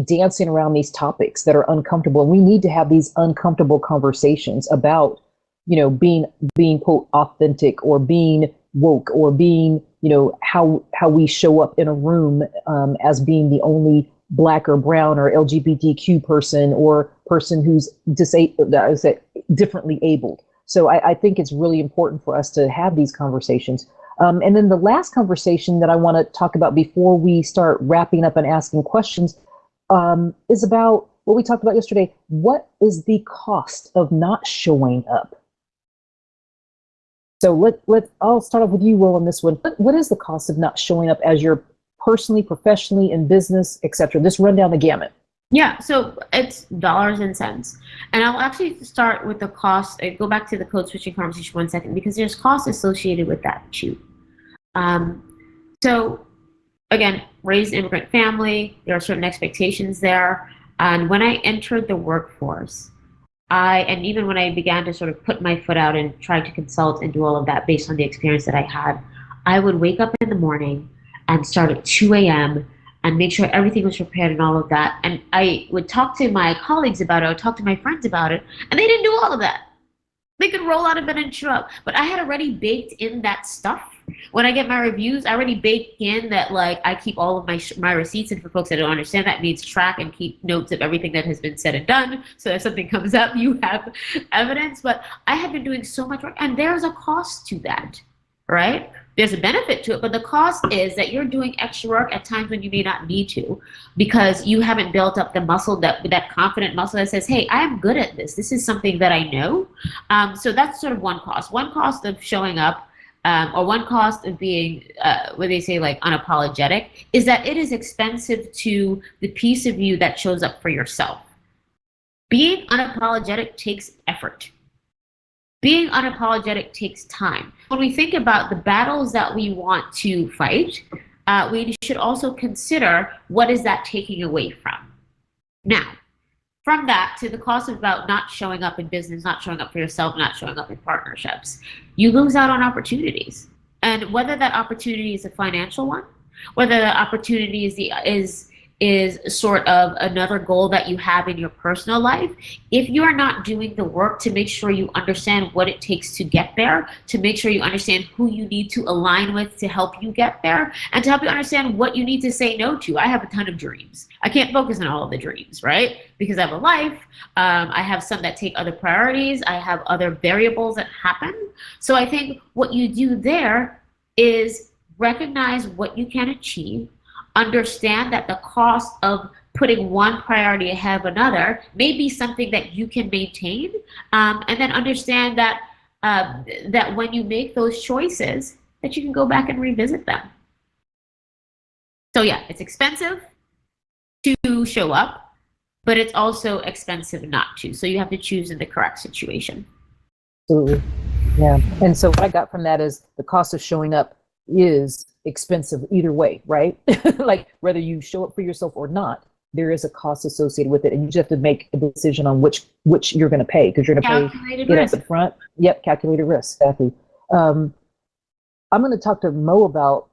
dancing around these topics that are uncomfortable, and we need to have these uncomfortable conversations about, being quote authentic or being woke or being, how we show up in a room as being the only Black or brown or LGBTQ person or person who's differently abled. So I think it's really important for us to have these conversations. And then the last conversation that I want to talk about before we start wrapping up and asking questions is about what we talked about yesterday. What is the cost of not showing up? So I'll start off with you, Will, on this one. What is the cost of not showing up as you're personally, professionally, in business, etc.? Just run down the gamut. Yeah, so it's dollars and cents. And I'll actually start with the cost. Go back to the code switching conversation 1 second, because there's costs associated with that too. So again, raised immigrant family, there are certain expectations there. And when I entered the workforce, and even when I began to sort of put my foot out and try to consult and do all of that based on the experience that I had, I would wake up in the morning and start at 2 a.m. and make sure everything was prepared and all of that. And I would talk to my colleagues about it, I would talk to my friends about it, and they didn't do all of that. They could roll out of bed and show up. But I had already baked in that stuff. When I get my reviews, I already bake in that, like, I keep all of my receipts, and for folks that don't understand, that means track and keep notes of everything that has been said and done, so if something comes up, you have evidence. But I have been doing so much work, and there's a cost to that, right? There's a benefit to it, but the cost is that you're doing extra work at times when you may not need to, because you haven't built up the muscle, that confident muscle that says, hey, I am good at this. This is something that I know. So that's sort of one cost. One cost of showing up, or one cost of being, what they say, like, unapologetic, is that it is expensive to the piece of you that shows up for yourself. Being unapologetic takes effort. Being unapologetic takes time. When we think about the battles that we want to fight, we should also consider, what is that taking away from? Now, from that to the cost of about not showing up in business, not showing up for yourself, not showing up in partnerships, you lose out on opportunities. And whether that opportunity is a financial one, whether the opportunity is sort of another goal that you have in your personal life, if you are not doing the work to make sure you understand what it takes to get there, to make sure you understand who you need to align with to help you get there, and to help you understand what you need to say no to. I have a ton of dreams. I can't focus on all of the dreams, right? Because I have a life. I have some that take other priorities. I have other variables that happen. So I think what you do there is recognize what you can achieve, understand that the cost of putting one priority ahead of another may be something that you can maintain, and then understand that that when you make those choices, that you can go back and revisit them. So yeah, it's expensive to show up, but it's also expensive not to. So you have to choose in the correct situation. Absolutely. Yeah. And so what I got from that is the cost of showing up is expensive either way, right? Like whether you show up for yourself or not, there is a cost associated with it, and you just have to make a decision on which you're going to pay, because you're going to pay it up front. Yep, calculated risk, exactly. I'm going to talk to Mo about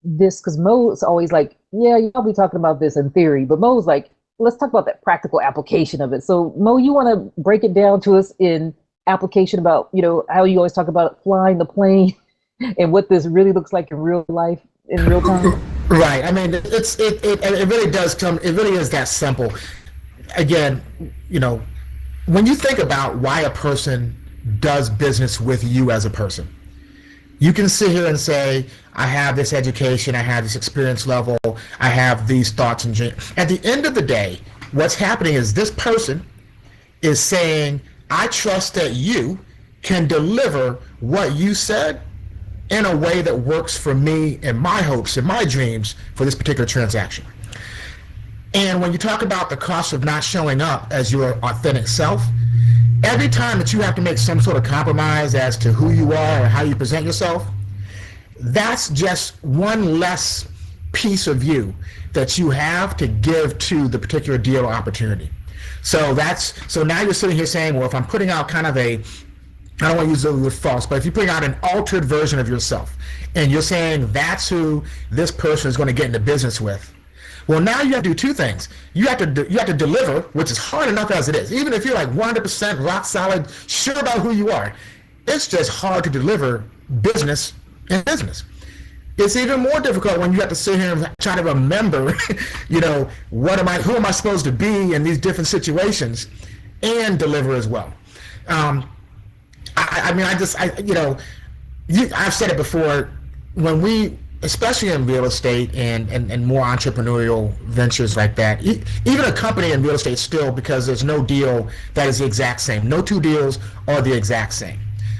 this, because Mo is always like, yeah, you'll be talking about this in theory, but Mo's like, let's talk about that practical application of it. So Mo, you want to break it down to us in application about, how you always talk about flying the plane and what this really looks like in real life, in real time? Right. I mean, it really does come. It really is that simple. Again, when you think about why a person does business with you as a person, you can sit here and say, I have this education, I have this experience level, I have these thoughts and dreams. At the end of the day, what's happening is this person is saying, I trust that you can deliver what you said in a way that works for me and my hopes and my dreams for this particular transaction. And when you talk about the cost of not showing up as your authentic self, every time that you have to make some sort of compromise as to who you are or how you present yourself, that's just one less piece of you that you have to give to the particular deal or opportunity. So now you're sitting here saying, well, if I'm putting out kind of I don't want to use the word false, but if you're putting out an altered version of yourself and you're saying that's who this person is going to get into business with, well, now you have to do two things. You have to deliver, which is hard enough as it is. Even if you're like 100% rock solid, sure about who you are, it's just hard to deliver business in business. It's even more difficult when you have to sit here and try to remember, who am I supposed to be in these different situations and deliver as well. I've said it before, when we, especially in real estate and more entrepreneurial ventures like that, even a company in real estate still, because there's no deal that is the exact same. No two deals are the exact same.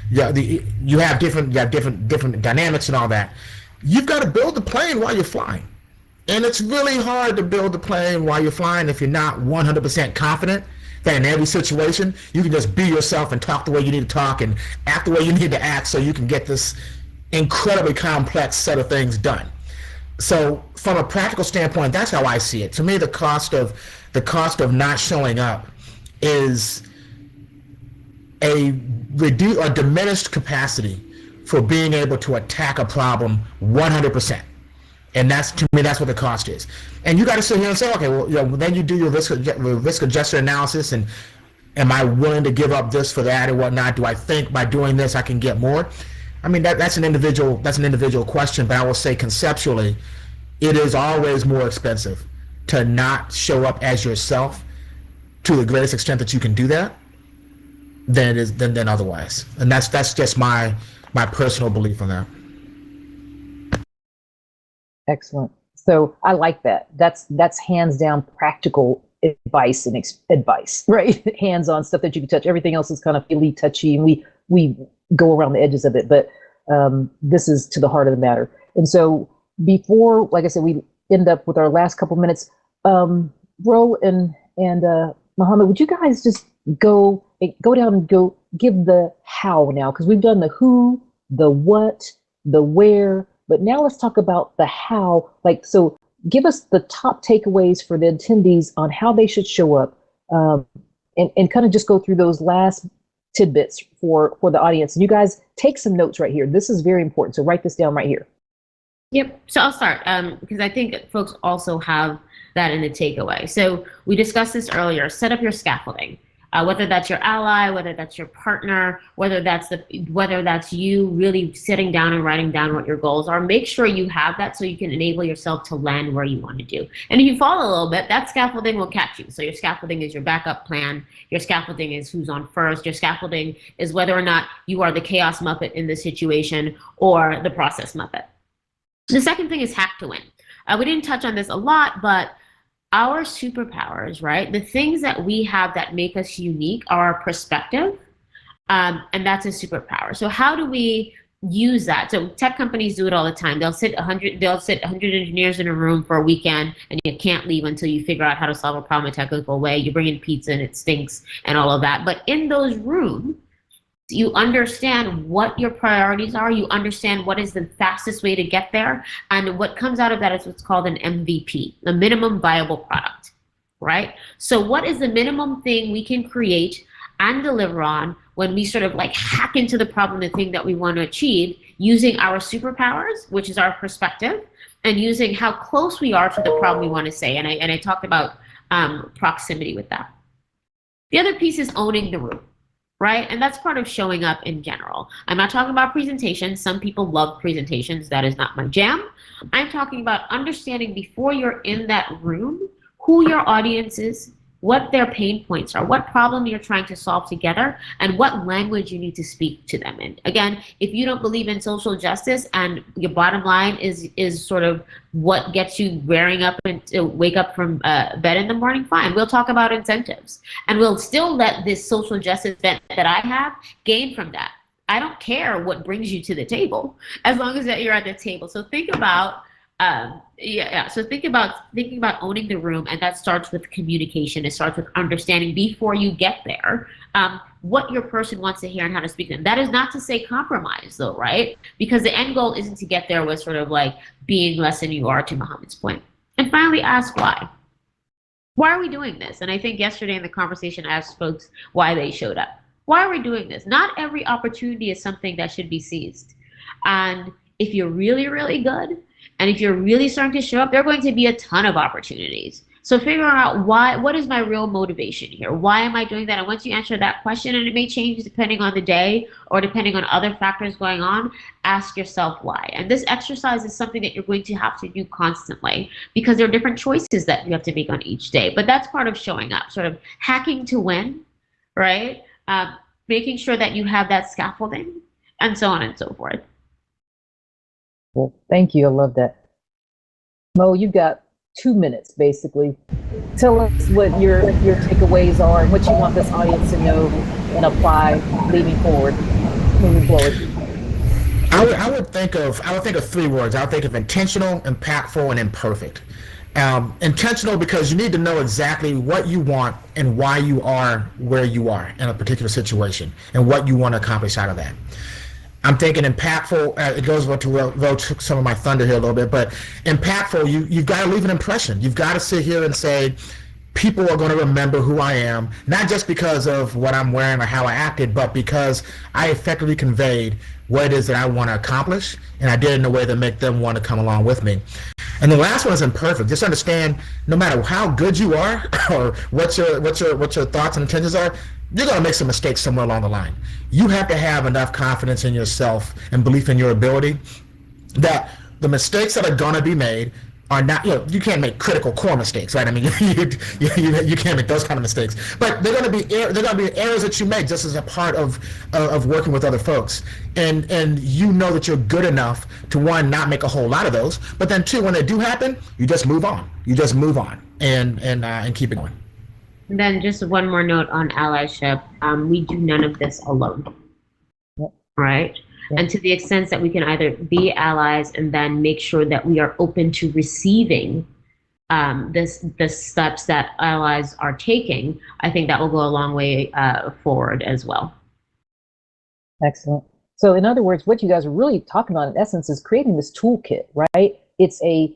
Yeah, you have different dynamics and all that. You've got to build the plane while you're flying. And it's really hard to build the plane while you're flying if you're not 100% confident that in every situation you can just be yourself and talk the way you need to talk and act the way you need to act so you can get this incredibly complex set of things done. So from a practical standpoint, that's how I see it. To me, the cost of not showing up is a diminished capacity for being able to attack a problem 100%. And to me, that's what the cost is. And you got to sit here and say, okay, well, then you do your risk adjusted analysis, and am I willing to give up this for that or whatnot? Do I think by doing this I can get more? I mean, that's an individual question, but I will say conceptually, it is always more expensive to not show up as yourself to the greatest extent that you can do that than it is than otherwise. And that's just my personal belief on that. Excellent. So I like that. That's hands down practical advice and advice, right? Hands-on stuff that you can touch. Everything else is kind of really touchy, and we go around the edges of it. But this is to the heart of the matter. And so before, like I said, we end up with our last couple minutes. Ro and Muhammad, would you guys just go down and go give the how now? Because we've done the who, the what, the where. But now let's talk about the how. So give us the top takeaways for the attendees on how they should show up, and kind of just go through those last tidbits for the audience. You guys take some notes right here. This is very important. So write this down right here. Yep. So I'll start because I think folks also have that in the takeaway. So we discussed this earlier. Set up your scaffolding, whether that's your ally, whether that's your partner, whether that's you really sitting down and writing down what your goals are. Make sure you have that so you can enable yourself to land where you want to do. And if you fall a little bit, that scaffolding will catch you. So your scaffolding is your backup plan. Your scaffolding is who's on first. Your scaffolding is whether or not you are the chaos Muppet in the situation or the process Muppet. The second thing is hack to win. We didn't touch on this a lot, but our superpowers, right? The things that we have that make us unique are our perspective, and that's a superpower. So how do we use that? So tech companies do it all the time. They'll sit 100 engineers in a room for a weekend, and you can't leave until you figure out how to solve a problem a technical way. You bring in pizza and it stinks and all of that. But in those rooms, you understand what your priorities are. You understand what is the fastest way to get there. And what comes out of that is what's called an MVP, a minimum viable product, right? So what is the minimum thing we can create and deliver on when we sort of like hack into the problem, the thing that we want to achieve, using our superpowers, which is our perspective, and using how close we are to the problem we want to say. And I talked about proximity with that. The other piece is owning the room. Right? And that's part of showing up in general. I'm not talking about presentations. Some people love presentations. That is not my jam. I'm talking about understanding before you're in that room who your audience is, what their pain points are, what problem you're trying to solve together, and what language you need to speak to them in. Again, if you don't believe in social justice and your bottom line is sort of what gets you rearing up and to wake up from bed in the morning, fine. We'll talk about incentives. And we'll still let this social justice bent that I have gain from that. I don't care what brings you to the table, as long as that you're at the table. So think about so think about owning the room, and that starts with communication. It starts with understanding before you get there what your person wants to hear and how to speak to them. That is not to say compromise, though, right? Because the end goal isn't to get there with sort of like being less than you are, to Muhammad's point. And finally, ask why. Why are we doing this? And I think yesterday in the conversation, I asked folks why they showed up. Why are we doing this? Not every opportunity is something that should be seized. And if you're really, really good, and if you're really starting to show up, there are going to be a ton of opportunities. So figure out what is my real motivation here? Why am I doing that? And once you answer that question, and it may change depending on the day or depending on other factors going on, ask yourself why. And this exercise is something that you're going to have to do constantly, because there are different choices that you have to make on each day. But that's part of showing up, sort of hacking to win, right? Making sure that you have that scaffolding, and so on and so forth. Well, thank you. I love that. Mo, you've got 2 minutes, basically. Tell us what your takeaways are and what you want this audience to know and apply moving forward. I would think of 3 words. I would think of intentional, impactful, and imperfect. Intentional, because you need to know exactly what you want and why you are where you are in a particular situation and what you want to accomplish out of that. I'm thinking impactful. It goes to some of my thunder here a little bit, but impactful. You've got to leave an impression. You've got to sit here and say, people are going to remember who I am, not just because of what I'm wearing or how I acted, but because I effectively conveyed what it is that I want to accomplish, and I did it in a way that make them want to come along with me. And the last one is imperfect. Just understand, no matter how good you are or what your thoughts and intentions are, you're going to make some mistakes somewhere along the line. You have to have enough confidence in yourself and belief in your ability that the mistakes that are going to be made are not, you can't make critical core mistakes, right? I mean, you can't make those kind of mistakes. But they're going to be errors that you make just as a part of working with other folks. And you know that you're good enough to, one, not make a whole lot of those, but then two, when they do happen, you just move on. You just move on and keep it going. And then just one more note on allyship. We do none of this alone, right? And to the extent that we can either be allies and then make sure that we are open to receiving the steps that allies are taking, I think that will go a long way forward as well. Excellent. So in other words, what you guys are really talking about in essence is creating this toolkit, right? It's a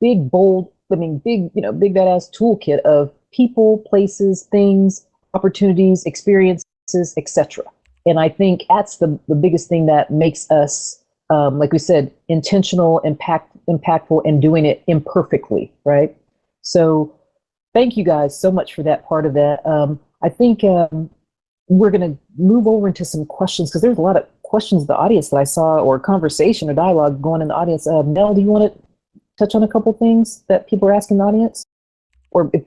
big, bold, big badass toolkit of people, places, things, opportunities, experience, etc. And I think that's the biggest thing that makes us, like we said, intentional, impactful, and doing it imperfectly, right? So thank you guys so much for that part of that. I think we're going to move over into some questions because there's a lot of questions in the audience that I saw, or conversation or dialogue going in the audience. Mel, do you want to touch on a couple things that people are asking the audience? Or if,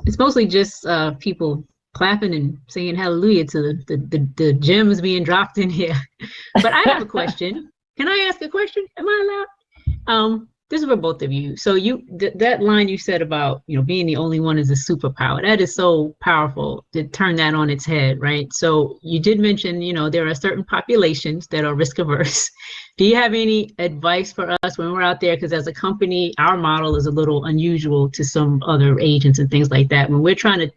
It's mostly just people clapping and saying hallelujah to the gems being dropped in here. But I have a question. Can I ask a question? Am I allowed? This is for both of you. So that line you said about, being the only one is a superpower. That is so powerful to turn that on its head, right? So you did mention, there are certain populations that are risk averse. Do you have any advice for us when we're out there? Because as a company, our model is a little unusual to some other agents and things like that. When we're trying to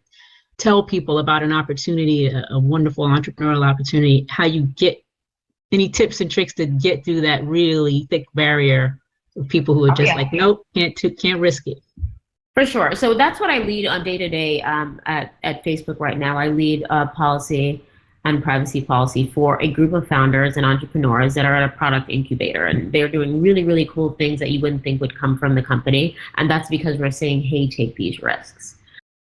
tell people about an opportunity, a wonderful entrepreneurial opportunity, how you get any tips and tricks to get through that really thick barrier of people who are just like, nope, can't risk it. For sure. So that's what I lead on day to day at Facebook right now. I lead policy and privacy policy for a group of founders and entrepreneurs that are at a product incubator, and they're doing really, really cool things that you wouldn't think would come from the company. And that's because we're saying, hey, take these risks.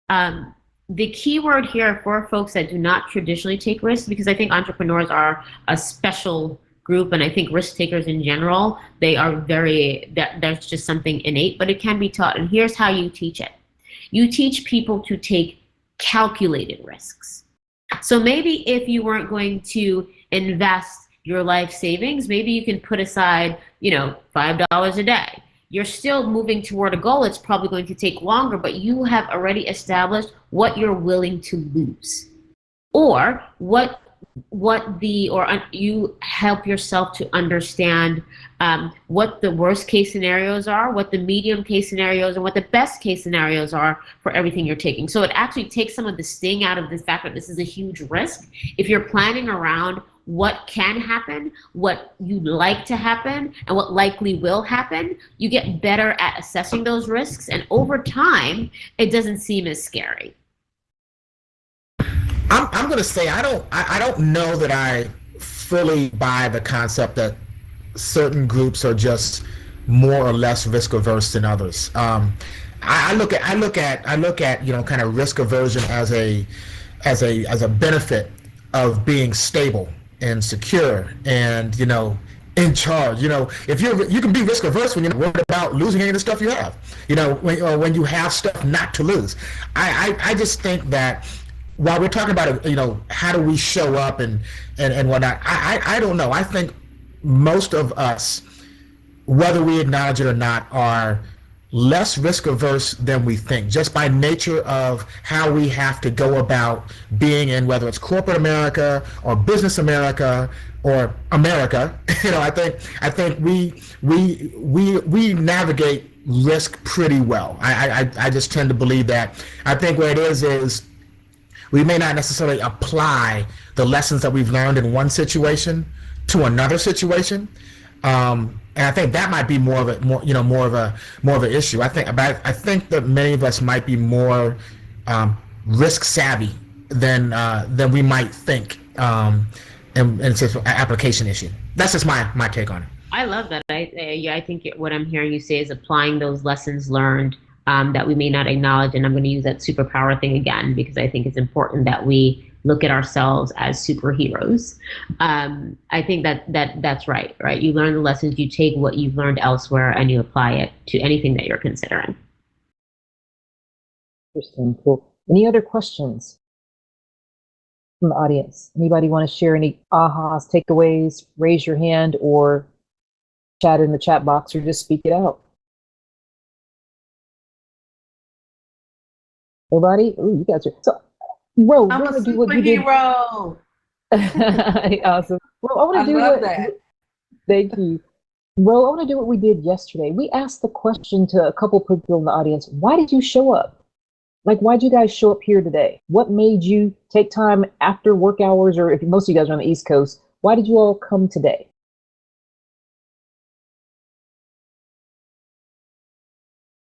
The key word here for folks that do not traditionally take risks, because I think entrepreneurs are a special group, and I think risk takers in general, they are that's just something innate, but it can be taught. And here's how you teach it. You teach people to take calculated risks. So maybe if you weren't going to invest your life savings, maybe you can put aside, $5 a day. You're still moving toward a goal. It's probably going to take longer, but you have already established what you're willing to lose, or you help yourself to understand what the worst case scenarios are, what the medium case scenarios, and what the best case scenarios are for everything you're taking. So it actually takes some of the sting out of the fact that this is a huge risk. If you're planning around what can happen, what you'd like to happen, and what likely will happen, you get better at assessing those risks, and over time, it doesn't seem as scary. I'm going to say I don't know that I fully buy the concept that certain groups are just more or less risk averse than others. I look at kind of risk aversion as a benefit of being stable and secure and in charge. If you can be risk averse when you're not worried about losing any of the stuff you have. When you have stuff not to lose. I just think that while we're talking about how do we show up and whatnot, I don't know. I think most of us, whether we acknowledge it or not, are less risk averse than we think, just by nature of how we have to go about being in, whether it's corporate America or business America or America. I think we navigate risk pretty well. I just tend to believe that. I think what it is we may not necessarily apply the lessons that we've learned in one situation to another situation, and I think that might be more of an issue. I think that many of us might be more risk savvy than we might think, and it's an application issue. That's just my take on it. I love that. I think what I'm hearing you say is applying those lessons learned that we may not acknowledge. And I'm going to use that superpower thing again, because I think it's important that we look at ourselves as superheroes. I think that's right? You learn the lessons, you take what you've learned elsewhere, and you apply it to anything that you're considering. Interesting. Cool. Any other questions from the audience? Anybody want to share any ahas, takeaways? Raise your hand or chat in the chat box, or just speak it out. Nobody? Ooh, you guys are so. Ro, I'm a do what you did. superhero. Awesome. Ro, I want to do love what. that. Thank you. Ro, I want to do what we did yesterday. We asked the question to a couple people in the audience. Why did you show up? Why'd you guys show up here today? What made you take time after work hours, or if most of you guys are on the East Coast, why did you all come today?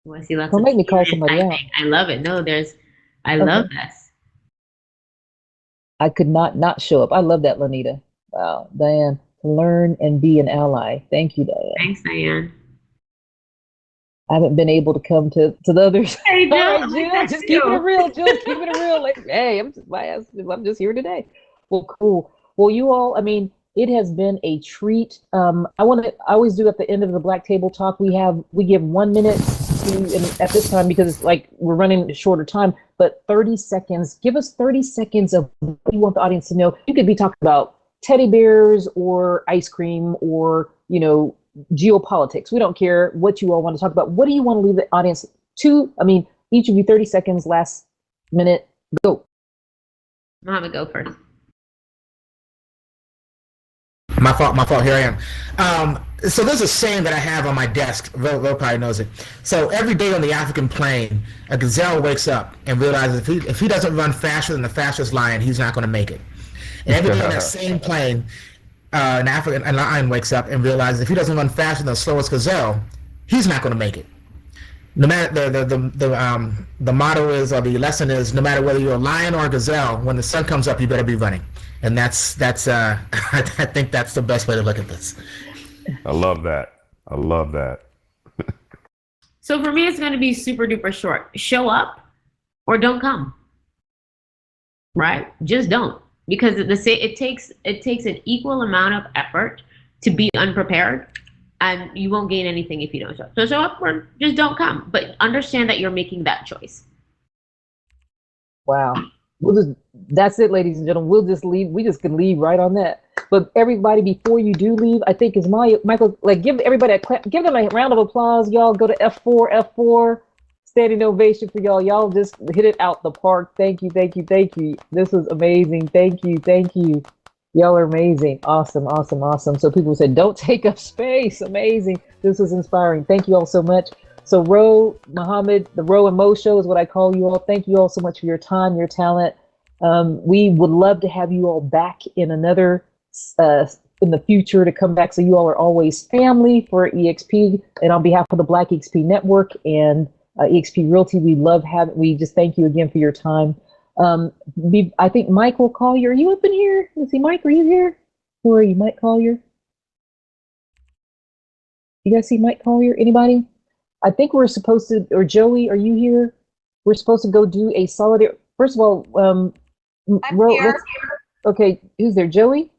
Well, I see lots Don't of make me call people somebody out. typing. I love it. No, I love this. I could not show up. I love that, Lanita. Wow, Diane, learn and be an ally. Thank you, Diane. Thanks, Diane. I haven't been able to come to the others. Hey, Jill, All right, I like Jill, that just too. keeping it real. Jill, keeping it real. Like, hey, I'm just here today. Well, cool. Well, you all, I mean, it has been a treat. I always do at the end of the Black Table Talk, we give 1 minute and at this time, because it's like we're running a shorter time, but 30 seconds, give us 30 seconds of what you want the audience to know. You could be talking about teddy bears or ice cream or, geopolitics. We don't care what you all want to talk about. What do you want to leave the audience to? I mean, each of you 30 seconds, last minute, go. Mohammed, go first. My fault. Here I am. So there's a saying that I have on my desk. Ro probably knows it. So every day on the African plain, a gazelle wakes up and realizes if he doesn't run faster than the fastest lion, he's not going to make it. And every day on that same plain, an African lion wakes up and realizes if he doesn't run faster than the slowest gazelle, he's not going to make it. No matter the motto is, or the lesson is, no matter whether you're a lion or a gazelle, when the sun comes up, you better be running. And that's I think that's the best way to look at this. I love that. So for me, it's going to be super duper short. Show up or don't come. Right? Just don't. Because it takes an equal amount of effort to be unprepared, and you won't gain anything if you don't show up. So show up or just don't come. But understand that you're making that choice. Wow. That's it, ladies and gentlemen. We'll just leave. We just can leave right on that. But everybody, before you do leave, I think is Michael, like, give everybody a clap, give them a round of applause. Y'all go to F4, standing ovation for y'all. Y'all just hit it out the park. Thank you. This was amazing. Thank you. Y'all are amazing. Awesome. So people said, don't take up space. Amazing. This was inspiring. Thank you all so much. So Ro, Muhammad, the Ro and Mo show is what I call you all. Thank you all so much for your time, your talent. We would love to have you all back in another, in the future, to come back. So you all are always family for eXp. And on behalf of the Black eXp Network and eXp Realty, we just thank you again for your time. I think Michael Collier, are you up in here? Let's see, Mike, are you here? Who are you, Mike Collier? You guys see Mike Collier? Anybody? I think we're supposed to, or Joey, are you here? We're supposed to go do a solidarity. First of all, I'm here. Okay, who's there? Joey?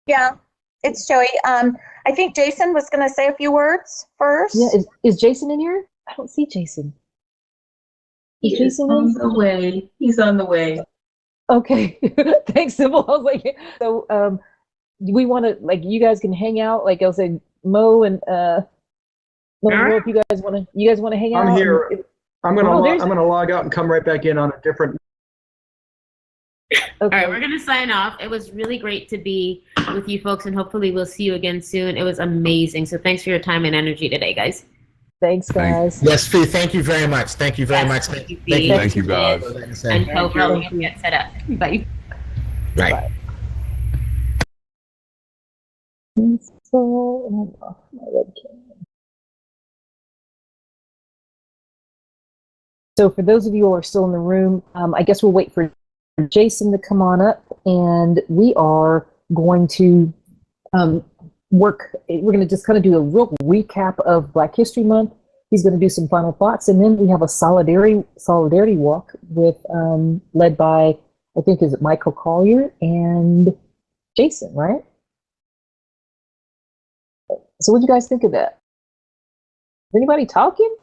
Yeah, it's Joey. I think Jason was going to say a few words first. Yeah, is Jason in here? I don't see Jason. Is Jason on the way? He's on the way. Okay, thanks, Sybil. I was like, so we want to, like, you guys can hang out. Like I was saying, Mo and Mo, if you guys want to hang out. I'm here. I'm gonna log out and come right back in on a different. Okay. All right, we're gonna sign off. It was really great to be with you folks, and hopefully we'll see you again soon. It was amazing. So thanks for your time and energy today, guys. Thanks, guys. Yes, Fee, thank you very much. Thank you very much. Thank you, guys. And hope everyone gets set up. Bye. Right. So for those of you who are still in the room, I guess we'll wait for Jason to come on up, and we are going to we're going to just kind of do a real recap of Black History Month. He's going to do some final thoughts, and then we have a solidarity walk with led by, I think, is it Michael Collier and Jason, right? So what do you guys think of that? Is anybody talking?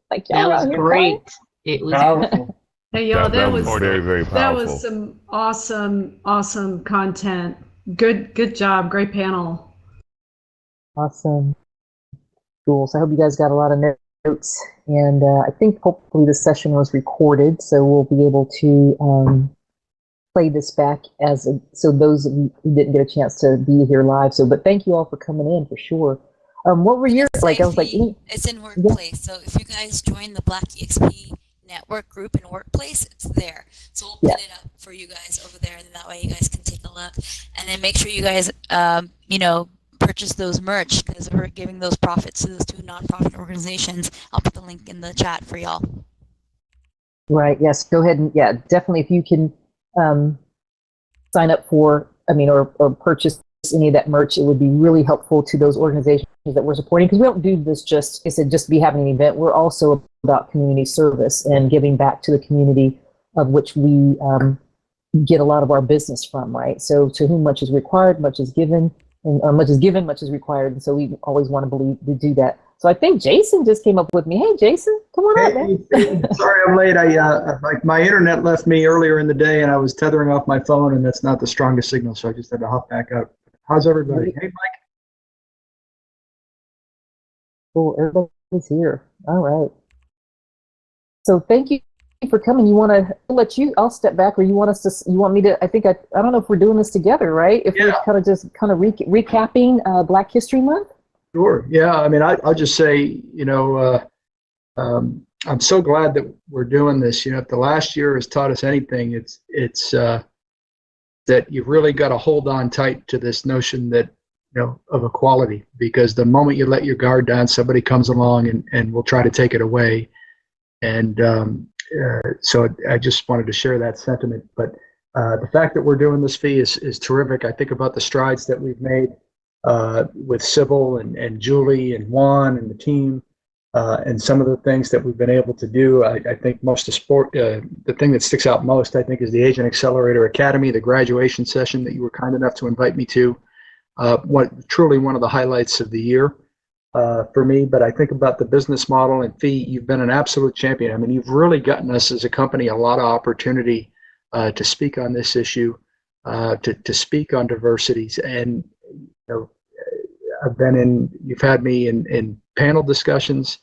Like, that was great. It was powerful. Hey, y'all, that was very, very powerful. That was some awesome content. Good job. Great panel. Awesome. Cool. So I hope you guys got a lot of notes, and I think hopefully this session was recorded, so we'll be able to play this back so those of you who didn't get a chance to be here live. So, but thank you all for coming in for sure. What were your it's in Workplace. So if you guys join the Black eXp Network group in Workplace, it's there. So we'll put it up for you guys over there, and that way you guys can take a look. And then make sure you guys, purchase those merch, because we're giving those profits to those two nonprofit organizations. I'll put the link in the chat for y'all. Right. Yes. Go ahead and definitely if you can sign up for, or purchase any of that merch, it would be really helpful to those organizations that we're supporting, because we don't do this just to be having an event. We're also about community service and giving back to the community of which we get a lot of our business from, right? So to whom much is required, much is given, and much is given, much is required. And so we always want to do that. So I think Jason just came up with me. Hey, Jason, come on up, man. Sorry I'm late. My internet left me earlier in the day, and I was tethering off my phone, and that's not the strongest signal, so I just had to hop back out. How's everybody? Hey, Mike. Cool, everybody's here. All right. So thank you for coming. I'll step back, or you want me to, I don't know if we're doing this together, right? If we're kind of recapping Black History Month? Sure. Yeah. I'll just say, I'm so glad that we're doing this. If the last year has taught us anything, it's that you've really got to hold on tight to this notion that, of equality, because the moment you let your guard down, somebody comes along and will try to take it away. And so I just wanted to share that sentiment. But the fact that we're doing this fee is terrific. I think about the strides that we've made with Sybil and Julie and Juan and the team, and some of the things that we've been able to do. I think the thing that sticks out most, I think, is the Agent Accelerator Academy, the graduation session that you were kind enough to invite me to. Truly one of the highlights of the year for me. But I think about the business model and fee. You've been an absolute champion. You've really gotten us as a company a lot of opportunity to speak on this issue, to speak on diversities. And you've had me in panel discussions,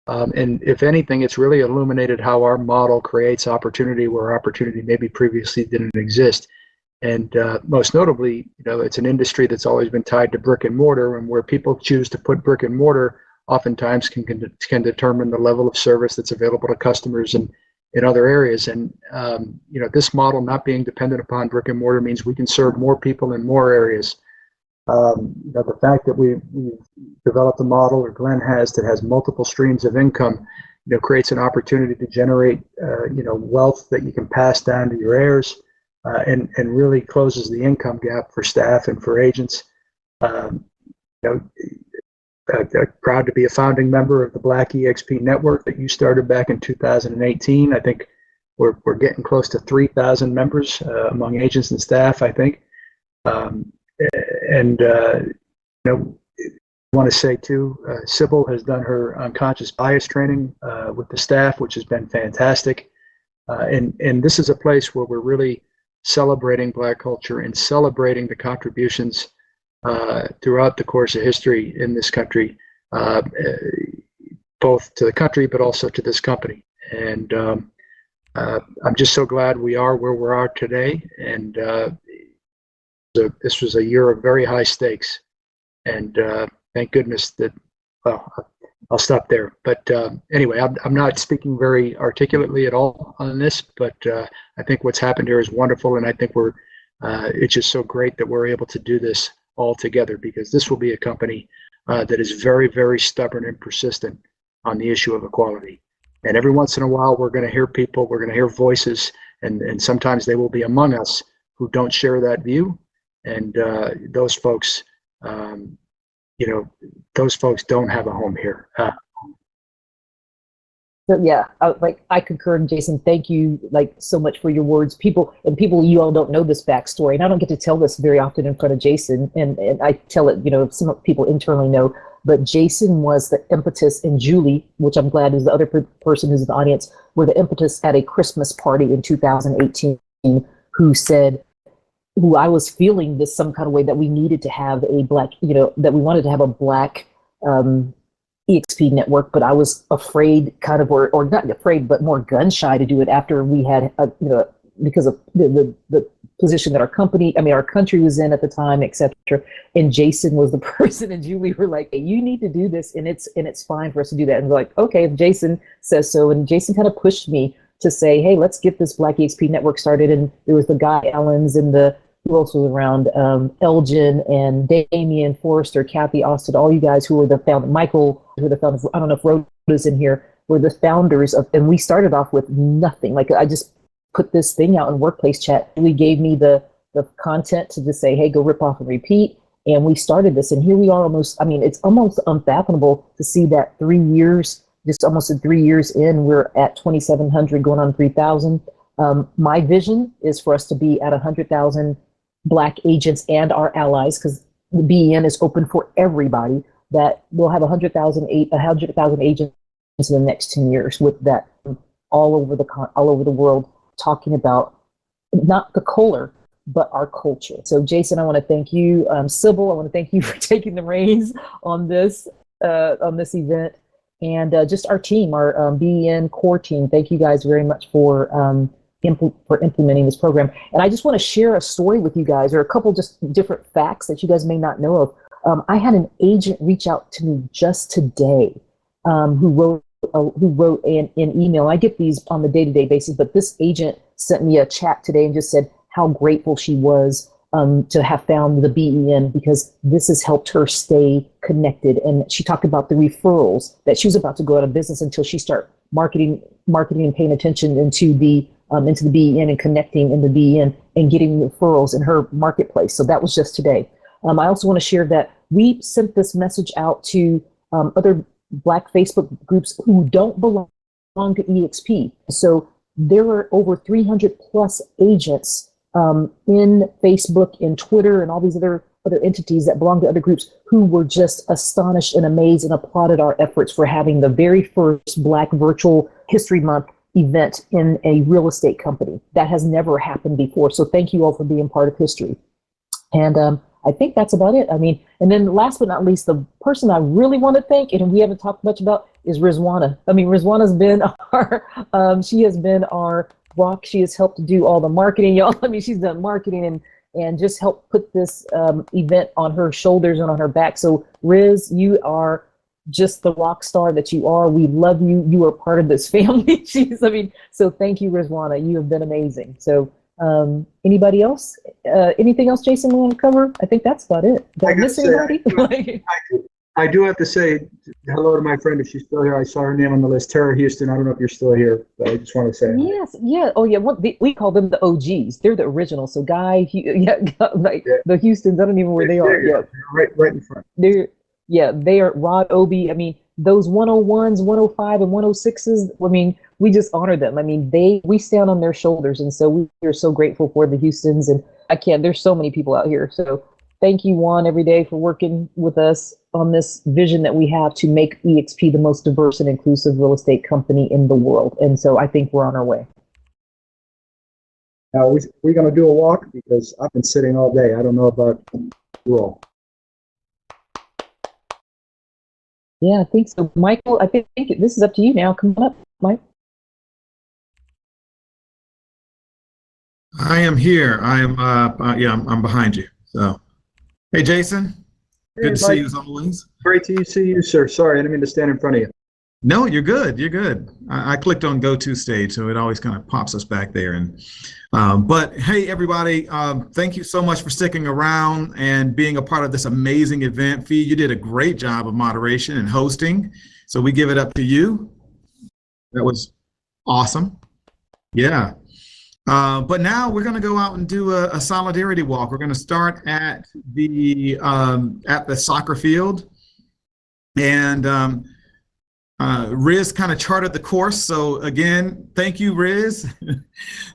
and if anything, it's really illuminated how our model creates opportunity where opportunity maybe previously didn't exist. And most notably, it's an industry that's always been tied to brick and mortar, and where people choose to put brick and mortar oftentimes can determine the level of service that's available to customers and in other areas. And this model not being dependent upon brick and mortar means we can serve more people in more areas. The fact that we've developed a model, or Glenn has, that has multiple streams of income, creates an opportunity to generate, wealth that you can pass down to your heirs, and really closes the income gap for staff and for agents. Proud to be a founding member of the Black eXp network that you started back in 2018. I think we're getting close to 3,000 members among agents and staff, I think. I want to say too, Sybil has done her unconscious bias training with the staff, which has been fantastic. And this is a place where we're really celebrating Black culture and celebrating the contributions throughout the course of history in this country, both to the country but also to this company. And I'm just so glad we are where we are today. And this was a year of very high stakes, and thank goodness that, I'll stop there. But anyway, I'm not speaking very articulately at all on this, but I think what's happened here is wonderful, and I think it's just so great that we're able to do this all together, because this will be a company that is very, very stubborn and persistent on the issue of equality. And every once in a while, we're going to hear people, we're going to hear voices, and sometimes they will be among us who don't share that view. And those folks, those folks don't have a home here. So yeah, I concur, Jason. Thank you so much for your words. People, you all don't know this backstory, and I don't get to tell this very often in front of Jason. And I tell it, some people internally know, but Jason was the impetus, and Julie, which I'm glad is the other person who's in the audience, were the impetus at a Christmas party in 2018, who I was feeling this some kind of way that we needed to have a Black, that we wanted to have a Black eXp network, but I was afraid or not afraid, but more gun shy to do it after we had, because of the position that our country was in at the time, etc. And Jason was the person, and Julie were like, hey, you need to do this, and it's fine for us to do that. And we're like, okay, if Jason says so. And Jason kind of pushed me to say, hey, let's get this Black eXp network started. And there was the Guy Ellens and who else was around? Elgin and Damian Forrester, Kathy Austin, all you guys who were the founder, Michael, who were the founders, I don't know if Rhoda's in here, were the founders of, and we started off with nothing. I just put this thing out in workplace chat. He gave me the the content to just say, hey, go rip off and repeat. And we started this, and here we are almost, I mean, it's almost unfathomable to see that 3 years, just almost in 3 years in, we're at 2,700 going on 3,000. My vision is for us to be at 100,000 Black agents and our allies, because the BEN is open for everybody, that we'll have 100,000 agents in the next 10 years with that all over the world talking about not the color, but our culture. So Jason, I want to thank you. Sybil, I want to thank you for taking the reins on this event. And just our team, our BEN core team, thank you guys very much for implementing this program. And I just want to share a story with you guys, or a couple just different facts that you guys may not know of. I had an agent reach out to me just today who wrote an email. I get these on the day-to-day basis, but this agent sent me a chat today and just said how grateful she was to have found the BEN, because this has helped her stay connected. And she talked about the referrals that she was about to go out of business until she started marketing and paying attention into the BEN and connecting in the BEN and getting referrals in her marketplace. So that was just today. I also want to share that we sent this message out to other Black Facebook groups who don't belong to eXp. So there are over 300 plus agents in Facebook, in Twitter, and all these other entities that belong to other groups who were just astonished and amazed and applauded our efforts for having the very first Black Virtual History Month event in a real estate company. That has never happened before. So thank you all for being part of history. And I think that's about it. I mean, and then last but not least, the person I really want to thank, and we haven't talked much about, is Rizwana. I mean, Rizwana's been she has been our rock. She has helped do all the marketing, y'all. I mean, she's done marketing and just helped put this event on her shoulders and on her back. So Riz, you are just the rock star that you are. We love you. You are part of this family. So thank you, Rizwana. You have been amazing. So anybody else? Anything else, Jason, we want to cover? I think that's about it. Did I miss anybody? I do have to say hello to my friend if she's still here. I saw her name on the list, Tara Houston. I don't know if you're still here, but I just want to say yes, yeah, oh yeah. We call them the OGs. They're the original. So the Houstons. I don't even know where they are. Yeah, right in front. They are Rod Obi. I mean, those 101s, 105, and 106s. I mean, we just honor them. I mean, we stand on their shoulders, and so we are so grateful for the Houstons. And there's so many people out here. So thank you, Juan, every day for working with us on this vision that we have to make eXp the most diverse and inclusive real estate company in the world. And so I think we're on our way. Now, we're going to do a walk because I've been sitting all day. I don't know about you all. Yeah, I think so. Michael, I think this is up to you now. Come on up, Mike. I am here. I'm behind you. So, hey, Jason. Good to see you as always. Great to see you, sir. Sorry, I didn't mean to stand in front of you. No, you're good. You're good. I clicked on Go To Stage, so it always kind of pops us back there. And but hey, everybody, thank you so much for sticking around and being a part of this amazing event. Fee, you did a great job of moderation and hosting, so we give it up to you. That was awesome. Yeah. But now we're going to go out and do a solidarity walk. We're going to start at the soccer field, and Riz kind of charted the course. So again, thank you, Riz,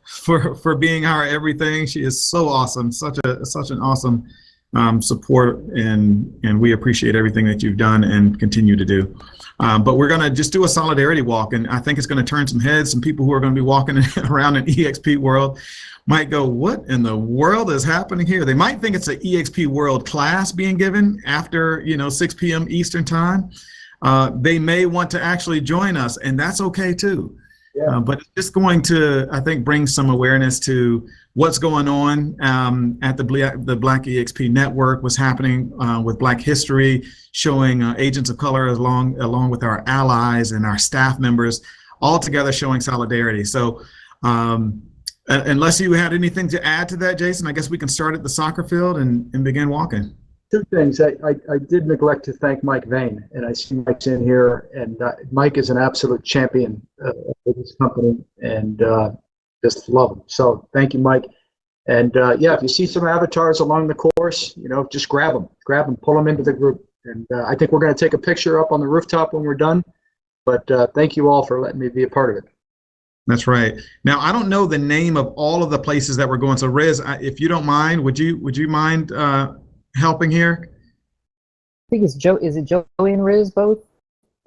for being our everything. She is so awesome, such an awesome support, and we appreciate everything that you've done and continue to do. But we're going to just do a solidarity walk, and I think it's going to turn some heads. Some people who are going to be walking around in eXp world might go, what in the world is happening here? They might think it's an eXp world class being given after 6 p.m. Eastern time. They may want to actually join us, and that's okay too. Yeah. But it's just going to, I think, bring some awareness to what's going on at the Black eXp network, what's happening with Black history, showing agents of color along with our allies and our staff members, all together showing solidarity. So unless you had anything to add to that, Jason, I guess we can start at the soccer field and begin walking. Two things. I did neglect to thank Mike Vane, and I see Mike's in here, and Mike is an absolute champion of this company, and just love him. So thank you, Mike. And yeah, if you see some avatars along the course, just grab them, pull them into the group. And I think we're going to take a picture up on the rooftop when we're done. But thank you all for letting me be a part of it. That's right. Now, I don't know the name of all of the places that we're going. So Riz, if you don't mind, would you mind helping here? I think it's Joe. Is it Joey and Riz both?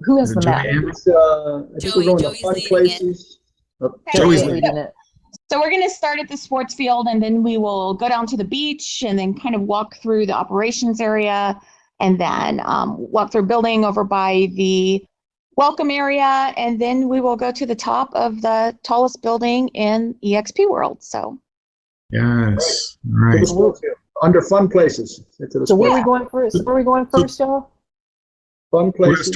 Who has the map? I think we're going to fun places. Joey's leading it. So we're going to start at the sports field, and then we will go down to the beach and then kind of walk through the operations area, and then walk through building over by the welcome area, and then we will go to the top of the tallest building in eXp World. So yes, right. Under fun places. So where are we going first? Where are we going first, y'all? Fun places.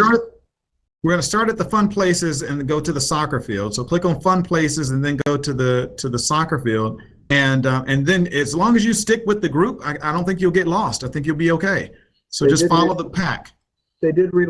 We're going to start at the fun places and go to the soccer field. So click on fun places and then go to the soccer field. And then as long as you stick with the group, I don't think you'll get lost. I think you'll be okay. So just follow the pack. They did read.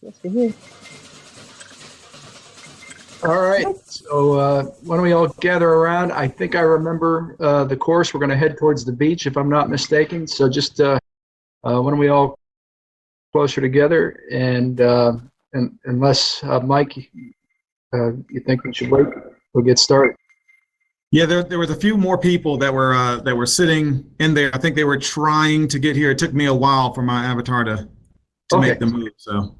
Yes, we're here. All right, so why don't we all gather around? I think I remember the course. We're going to head towards the beach, if I'm not mistaken. So just why don't we all closer together? And unless Mike, you think we should wait, we'll get started. Yeah, there was a few more people that were sitting in there. I think they were trying to get here. It took me a while for my avatar to make the move. So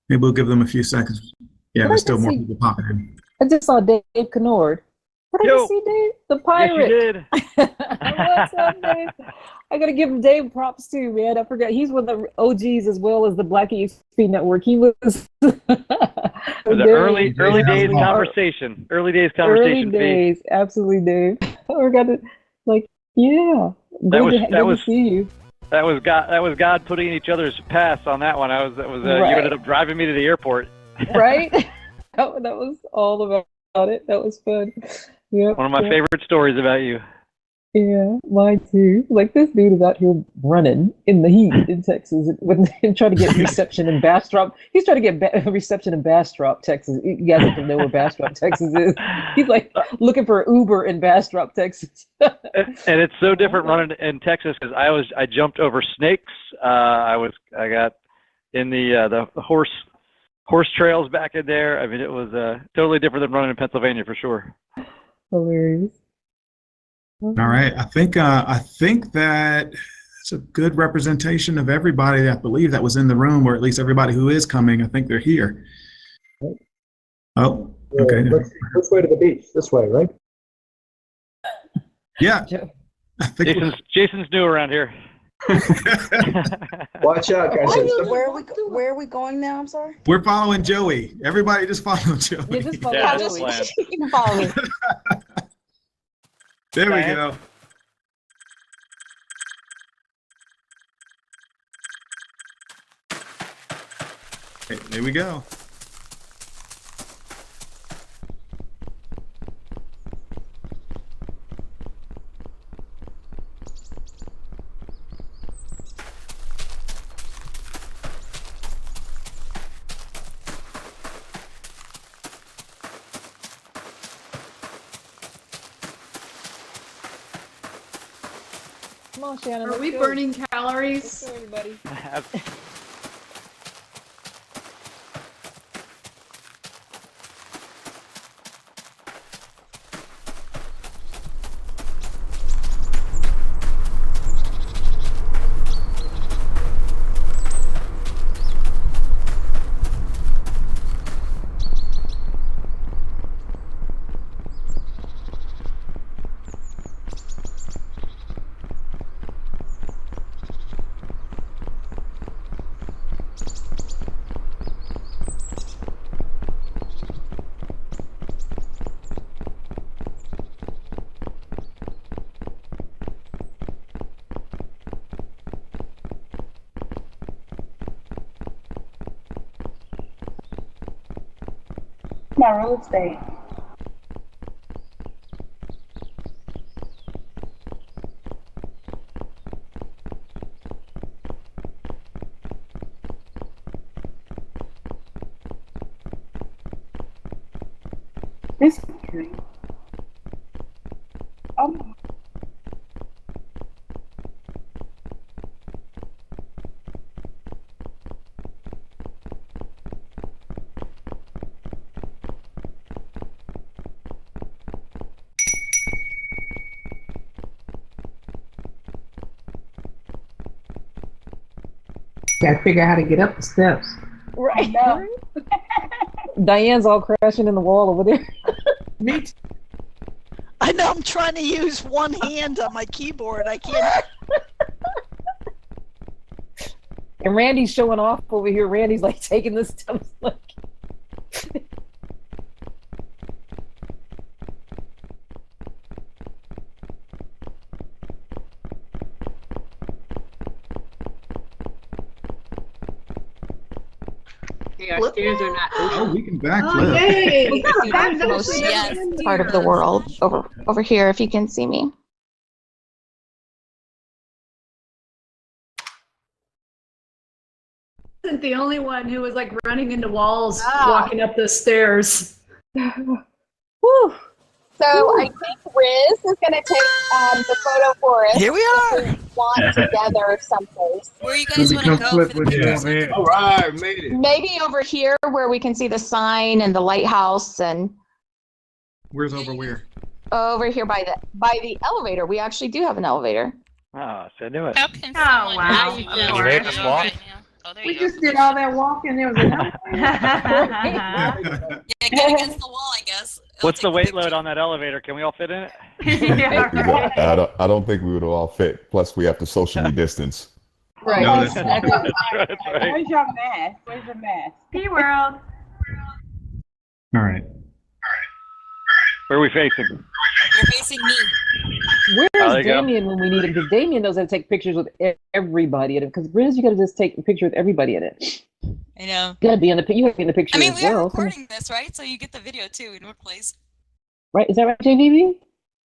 maybe we'll give them a few seconds. Yeah, there's still more people popping in. I just saw Dave Kennard. What did I see, Dave? The pirate. Yes, you did. What's up, Dave? I gotta give Dave props too, man. I forgot he's one of the OGs as well as the Black eXp Network. He was the early days conversation. Early days conversation. Early days, absolutely, Dave. I forgot to yeah. That was see you. That was God putting in each other's paths on that one. Right. You ended up driving me to the airport. Right? that was all about it. That was fun. Yeah. One of my favorite stories about you. Yeah, mine too. Like, this dude is out here running in the heat in Texas when trying to get reception in Bastrop. He's trying to get reception in Bastrop, Texas. You guys have to know where Bastrop, Texas is. He's like looking for Uber in Bastrop, Texas. And it's so different running in Texas because I jumped over snakes. I got in the horse trails back in there. I mean, it was totally different than running in Pennsylvania for sure. Hilarious. All right, I think that it's a good representation of everybody, I believe, that was in the room, or at least everybody who is coming. I think they're here. Oh, okay. Which way to the beach? This way, right? Yeah. Jason's new around here. Watch out, guys. Where are we going now? I'm sorry. We're following Joey. Everybody just follow Joey. Yeah, just follow Joey. You can follow me. There we go. Okay, there we go. Come on, Shannon. Are we burning calories? Let's go, everybody. my real estate? This country. Oh. Gotta figure out how to get up the steps. Right now. Diane's all crashing in the wall over there. Me too. I know I'm trying to use one hand on my keyboard. I can't. And Randy's showing off over here. Randy's like taking the steps. Like... Hey, our stairs are not open. Oh, we can backflip. Oh, yay. Yes, part of the world over here, if you can see me. Wasn't the only one who was like running into walls walking up the stairs. Whew. So I think Riz is going to take the photo for us. Here we are. We want together someplace. Where you guys want to go for the pictures? All right, made it. Maybe over here where we can see the sign and the lighthouse, and Where's over where? over here by the elevator. We actually do have an elevator. Oh, so I knew it. How can Oh, wow. someone- You You made us walk? Oh, there We you go. just did all that walking. There was enough. Yeah, get against the wall, I guess. What's the weight load on that elevator? Can we all fit in it? Yeah, right. I don't think we would all fit. Plus, we have to socially distance. Right. No, that's- That's right. Where's your mask? Where's your mask? P World. All right. Where are we facing? You're facing me. there Where's you go. Damien when we need him? Because Damien knows how to take pictures with everybody in it. Because Riz, you gotta just take a picture with everybody in it. I know. You gotta be in the you gotta be in the picture I mean, as we are well. recording this, right? So you get the video too in workplace. Right? Is that right, JVB?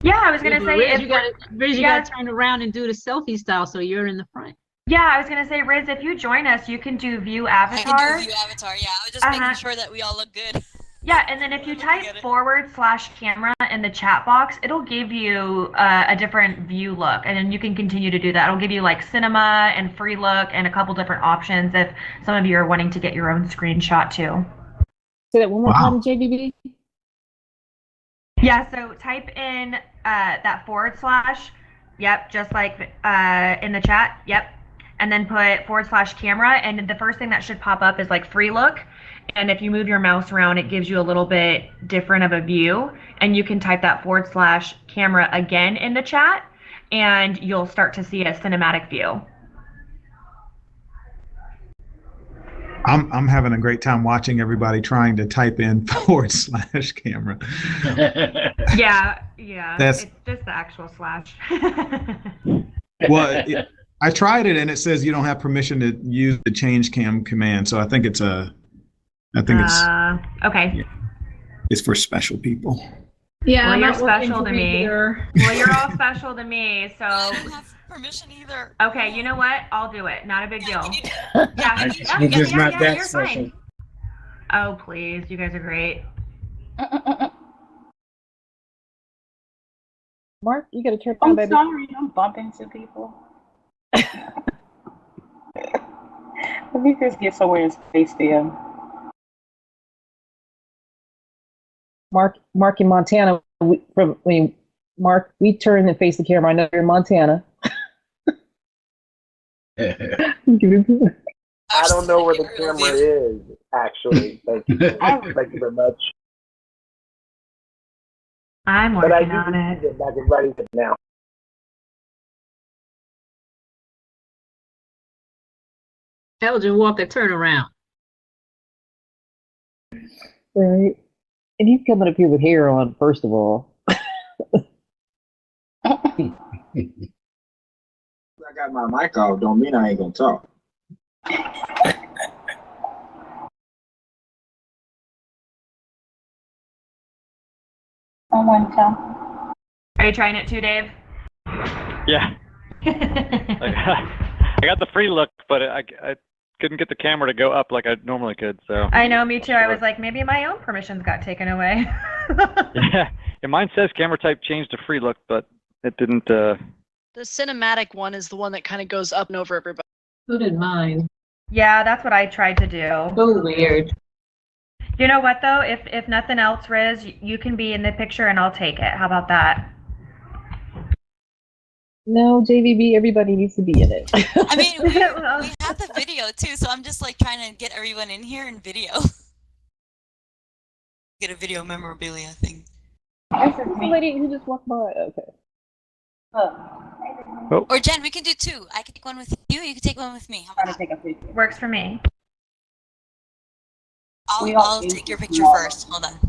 Yeah, I was gonna say Riz, if you gotta, Riz, you yeah. gotta turn around and do the selfie style so you're in the front. yeah, I was gonna say, Riz, if you join us, you can do view I can avatar. do view avatar. Yeah, I was just making sure that we all look good. Yeah, and then if you type /camera in the chat box, it'll give you a different view look, and then you can continue to do that. It'll give you like cinema and free look and a couple different options if some of you are wanting to get your own screenshot too. Say that one more Wow. time, JVB. Yeah, so type in that /, yep, just like in the chat, yep, and then put /camera, and the first thing that should pop up is like free look. And if you move your mouse around, it gives you a little bit different of a view. And you can type that /camera again in the chat, and you'll start to see a cinematic view. I'm having a great time watching everybody trying to type in /camera. Yeah. That's- It's just the actual slash. Well, I tried it and it says you don't have permission to use the change cam command. So I think it's okay. it's for special people. Yeah, Well, you're not working special for to me. either. Well, you're all special to me, so. I don't have permission either. Okay, you know what? I'll do it. Not a big deal. Yeah, You're just not that you're special. fine. Oh, please. You guys are great. Mark, you gotta turn on, I'm baby. sorry, I'm bumping into people. Let me just get somewhere and stay still. Mark in Montana. Mark, we turn and face the camera. I know you're in Montana. I don't know where the camera is, actually. Thank you. Thank you very much. I'm But I working on do it. get back and ready for now. Elgin Walker, turn around. Right. And he's coming up here with hair on, first of all. I got my mic off, don't mean I ain't gonna talk. one, Tom. Are you trying it too, Dave? Yeah. I got the free look, but I couldn't get the camera to go up like I normally could. So. I know, me too. I was like, maybe my own permissions got taken away. Yeah. And mine says camera type changed to free look, but it didn't. The cinematic one is the one that kind of goes up and over everybody. So did mine. Yeah, that's what I tried to do. So weird. You know what though? If nothing else, Riz, you can be in the picture and I'll take it. How about that? No, JVB, everybody needs to be in it. I mean, we have the video too, so I'm just like trying to get everyone in here in video. Get a video memorabilia thing. The lady who just walked by. Okay. Oh. Or Jen, we can do two. I can take one with you. You can take one with me. How about that? Works for me. I'll take your picture first. Hold on.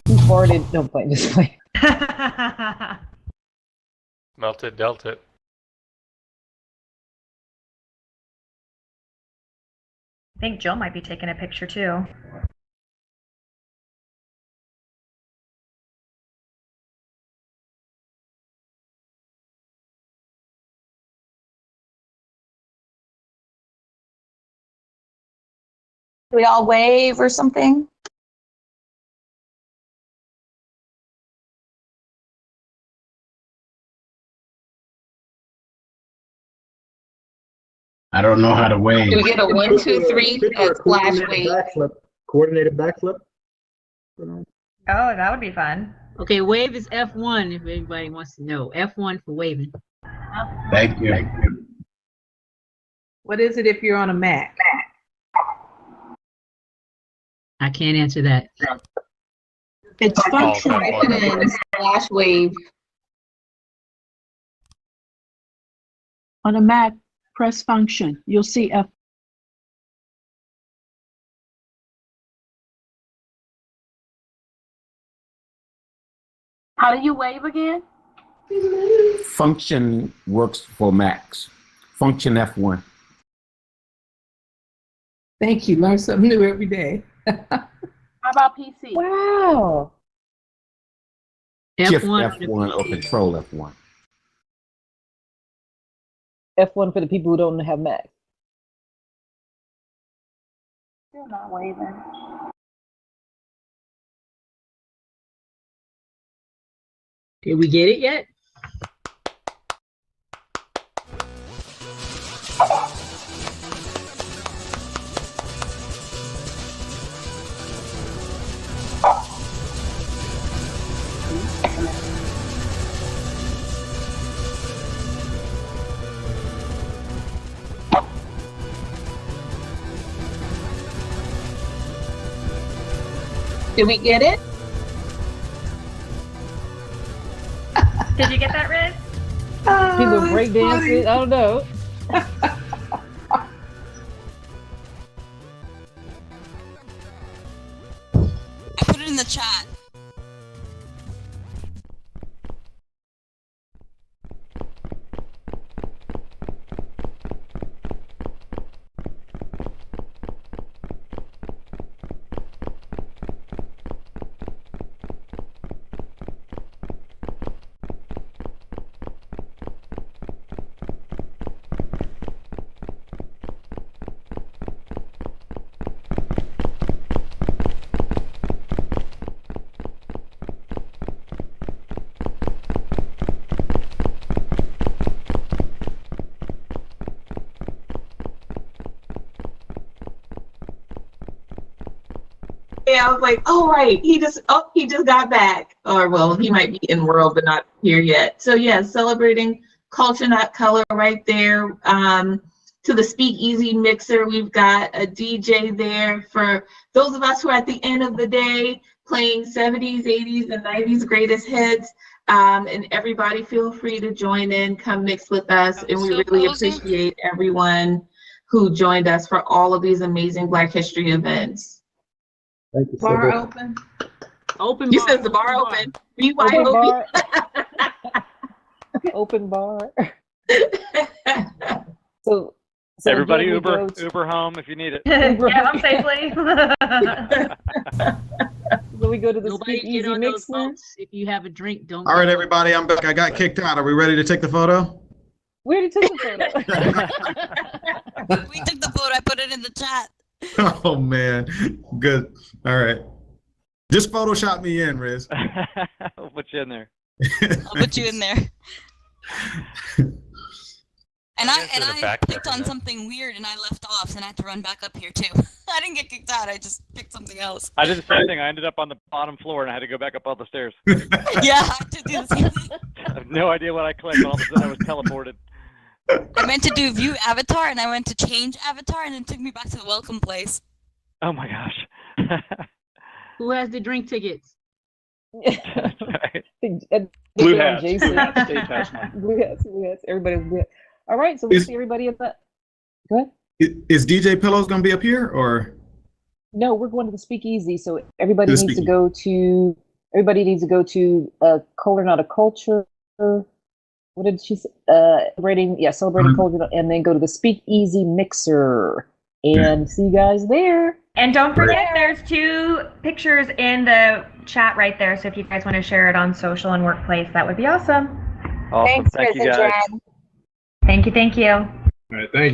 Who farted? Don't play this way. Melted, dealt it. I think Jill might be taking a picture too. Do we all wave or something? I don't know how to wave. Do we get a 1, 2, 3 splash wave? Coordinated backflip. Oh, that would be fun. Okay, wave is F1 if anybody wants to know. F1 for waving. Thank you. What is it if you're on a Mac? I can't answer that. It's function and splash wave. On a Mac, press function. You'll see F. How do you wave again? Function works for Macs. Function F1. Thank you. Learn something new every day. How about PC? Wow. Shift F1 F1 or Control F1. F1 for the people who don't have Mac. Still not waving. Did we get it yet? Did we get it? Did you get that, Riz? People break dances. I don't know. I put it in the chat. Yeah, I was like, oh right, he just got back, or well, he might be in world but not here yet. So yeah, celebrating culture, not color, right there. To the Speakeasy Mixer, we've got a DJ there for those of us who are at the end of the day playing 70s, 80s, and 90s greatest hits. And everybody, feel free to join in, come mix with us, and we really appreciate everyone who joined us for all of these amazing Black History events. Thank you. Bar open. Open. You bar, said the bar open. BYOB. Open bar. So Everybody again, we Uber go to- Uber home if you need it. Get home safely. So we go to the Nobody speakeasy get on those mixer. boats. If you have a drink, don't. All right, everybody, I'm back. I got kicked out. Are we ready to take the photo? We already took the photo. We took the photo. I put it in the chat. Oh man, good. All right, just Photoshop me in, Riz. I'll put you in there. I'll put you in there. And I clicked on something weird and I left off, and I had to run back up here too. I didn't get kicked out. I just picked something else. I did the same thing. I ended up on the bottom floor and I had to go back up all the stairs. Yeah, I had to do the same thing. I have no idea what I clicked. All of a sudden I was teleported. I meant to do view avatar and I went to change avatar and it took me back to the welcome place. Oh my gosh. Who has the drink tickets? Blue hats. Jason. Blue hats. Stage house one. Blue hats. Everybody's blue hats. All right, so we'll see everybody at that. Go ahead. Is DJ Pillows gonna be up here or? No, we're going to the speakeasy. So everybody The needs to speakeasy. go to. Everybody needs to go to Color Not a Culture. What did she say? Celebrating culture, and then go to the speakeasy mixer and see you guys there. And don't forget, there's 2 pictures in the chat right there. So if you guys want to share it on social and workplace, that would be awesome. Awesome. Thank you guys. Thank you. All right, thank you.